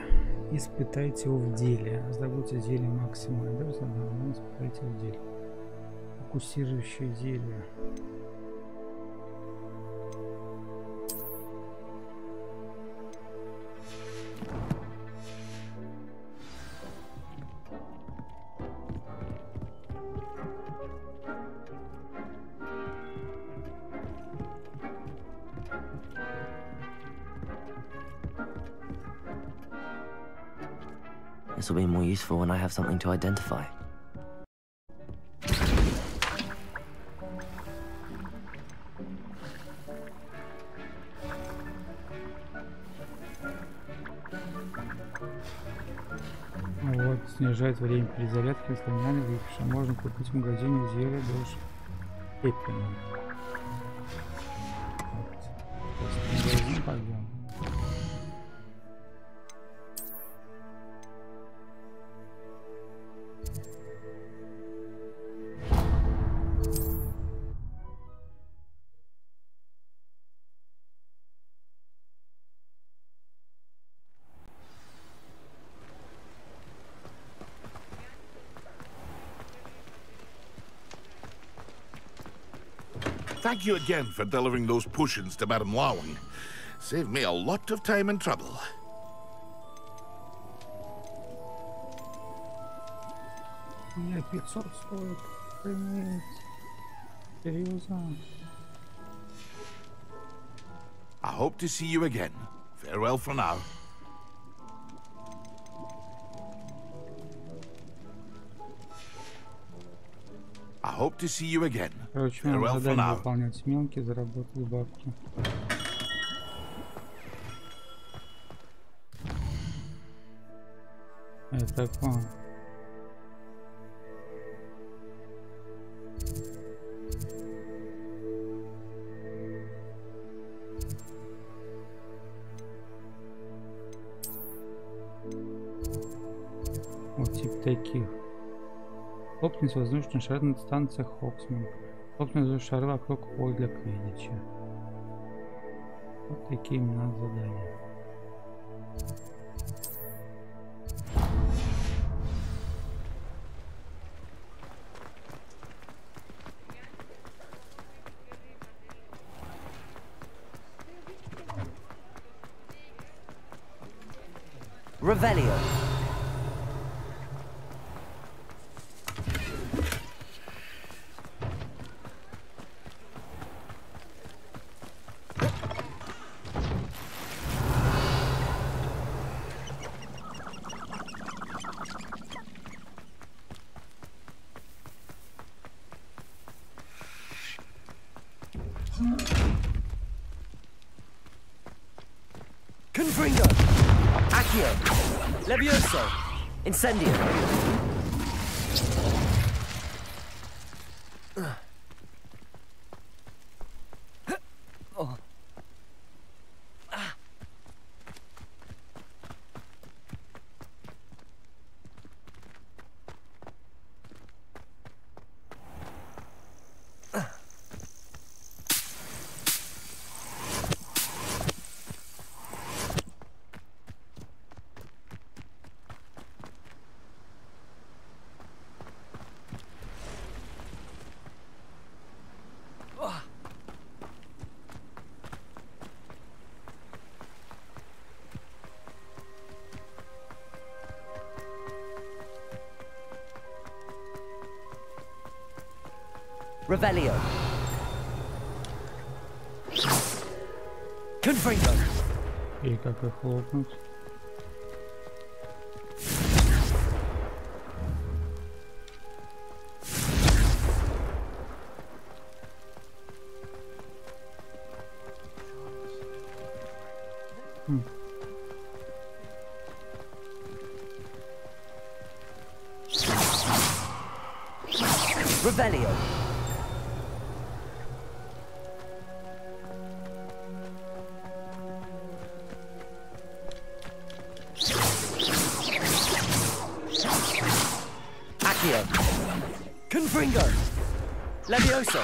S1: испытайте его в деле. Раздобудьте зелье максимум, да, испытайте в деле. Фокусирующее зелье.
S3: This will be more useful when I have something to identify.
S1: Вот, снижает время перезарядки, если меня не выпишем. Можно купить в магазине зелье душ пепельно. Вот. В магазин пойдем.
S12: Thank you again for delivering those potions to Madame Lowing. Saved me a lot of time and trouble.
S1: Мне 500 стоит. Принять. Серьезно.
S12: I hope to see you again. Farewell for now. I hope to see you again.
S1: Короче, надо задание выполнять мелкие, заработать бабки. Это понял. Вот типа таких. Хлопнуть воздушный шар на станциях Хоксман. Хлопнуть воздушный шар вокруг поля для квиддича. Вот такие именно задания.
S11: Revelio. Confringo. Accio. Levioso. Incendio. Revelio. Confringo.
S1: И как их хлопнуть?
S11: Revelio. Accio. Confringo. Levioso.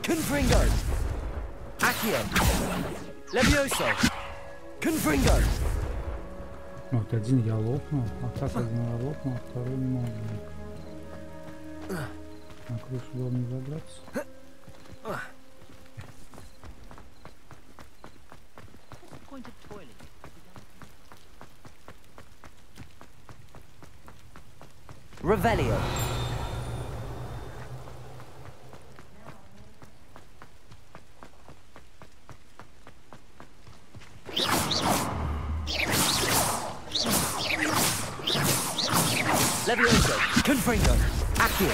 S11: Confringo. Accio. Levioso.
S3: Confringo!
S1: Вот один я лопнул, а так один я лопнул, а второй не могу. На крышу было не забраться.
S3: Revelio. Levioso. Confringo. Accio.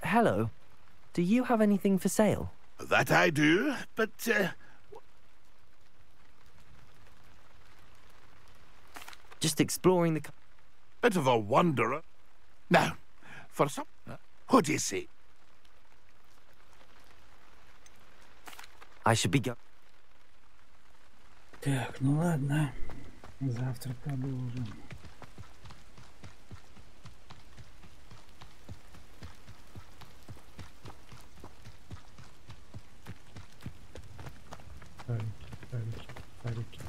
S3: Hello. Do you have anything for sale?
S12: That I do, but,
S3: Just exploring the...
S12: Bit of a wanderer. Now, for some... What do you say?
S3: I should be go...
S1: Так, ну ладно. Завтра продолжим. Парики.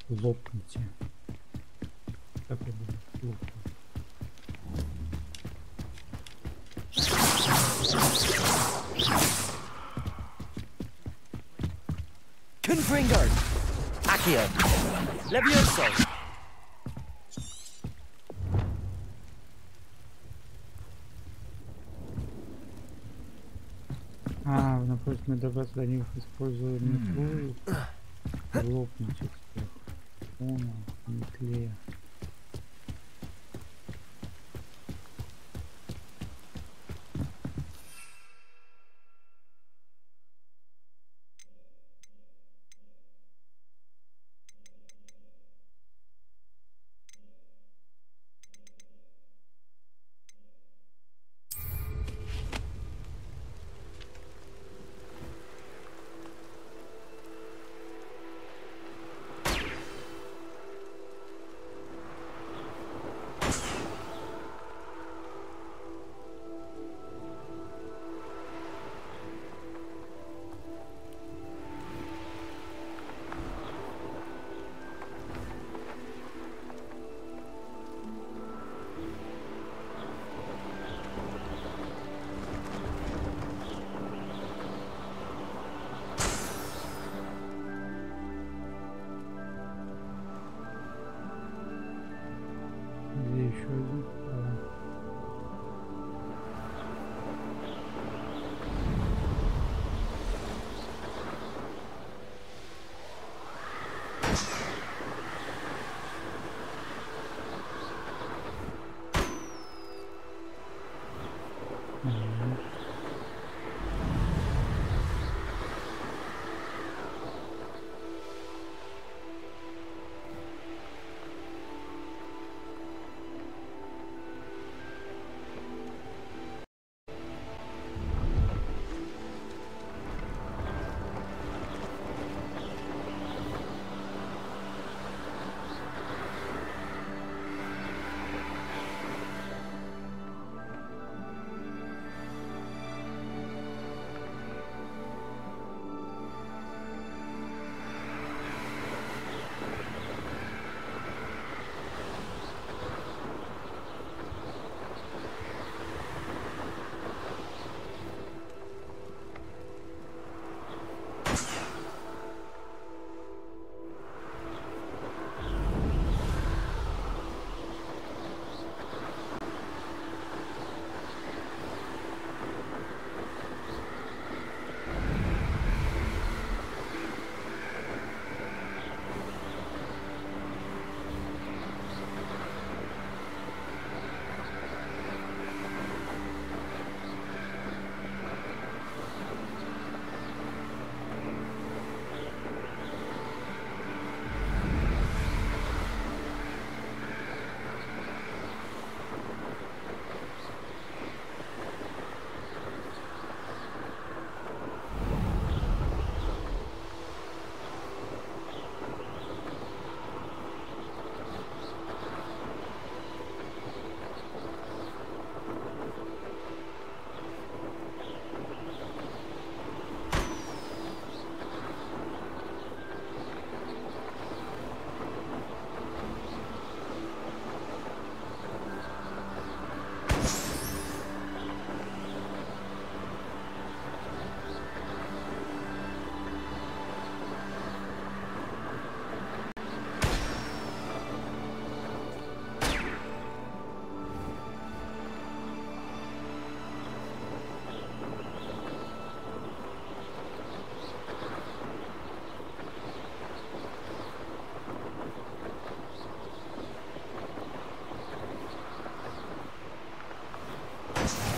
S1: Лопните. Как я буду лопнуть?
S3: Confringo. Accio. Levioso.
S1: Напротив, мы добраться до них используя метлу. Лопнуть их всех. Понял, метле.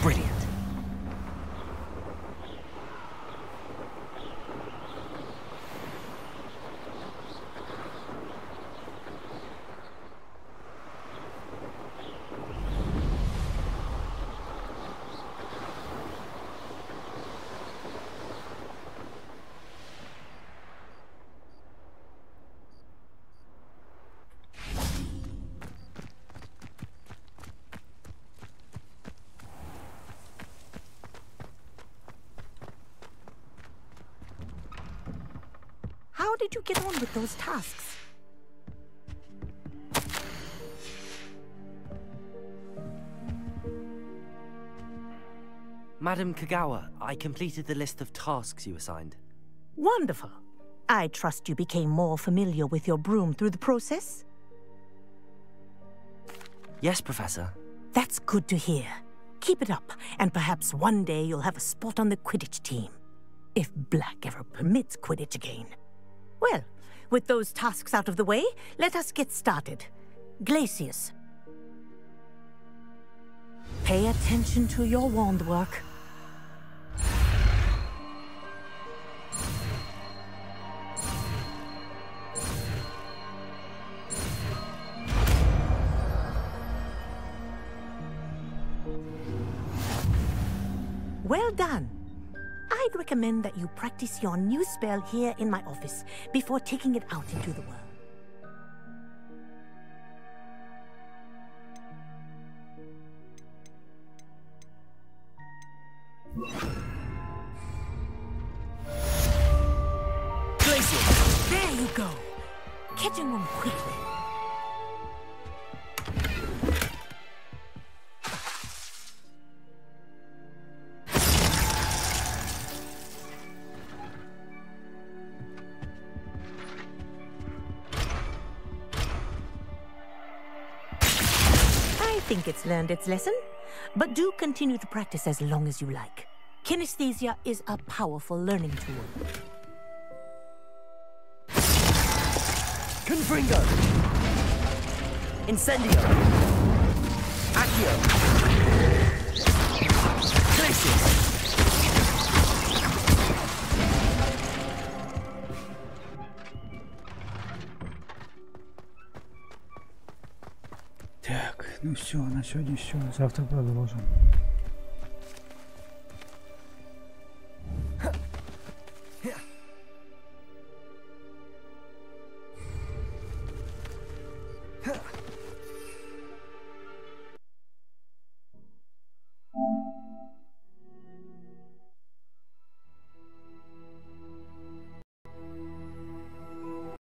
S11: Brilliant.
S15: How did you get on with those tasks?
S11: Madam Kagawa, I completed the list of tasks you assigned.
S15: Wonderful. I trust you became more familiar with your broom through the process?
S11: Yes, Professor.
S15: That's good to hear. Keep it up, and perhaps one day you'll have a spot on the Quidditch team. If Black ever permits Quidditch again. Well, with those tasks out of the way, let us get started. Glacius. Pay attention to your wand work. Well done. I'd recommend that you practice your new spell here in my office before taking it out into the world.
S11: Glacius!
S15: There you go. Catching them quickly. I think it's learned its lesson, but do continue to practice as long as you like. Kinesthesia is a powerful learning tool.
S11: Confringo! Incendio! Accio! Glacius!
S1: Так, ну все, на сегодня все. Завтра продолжим.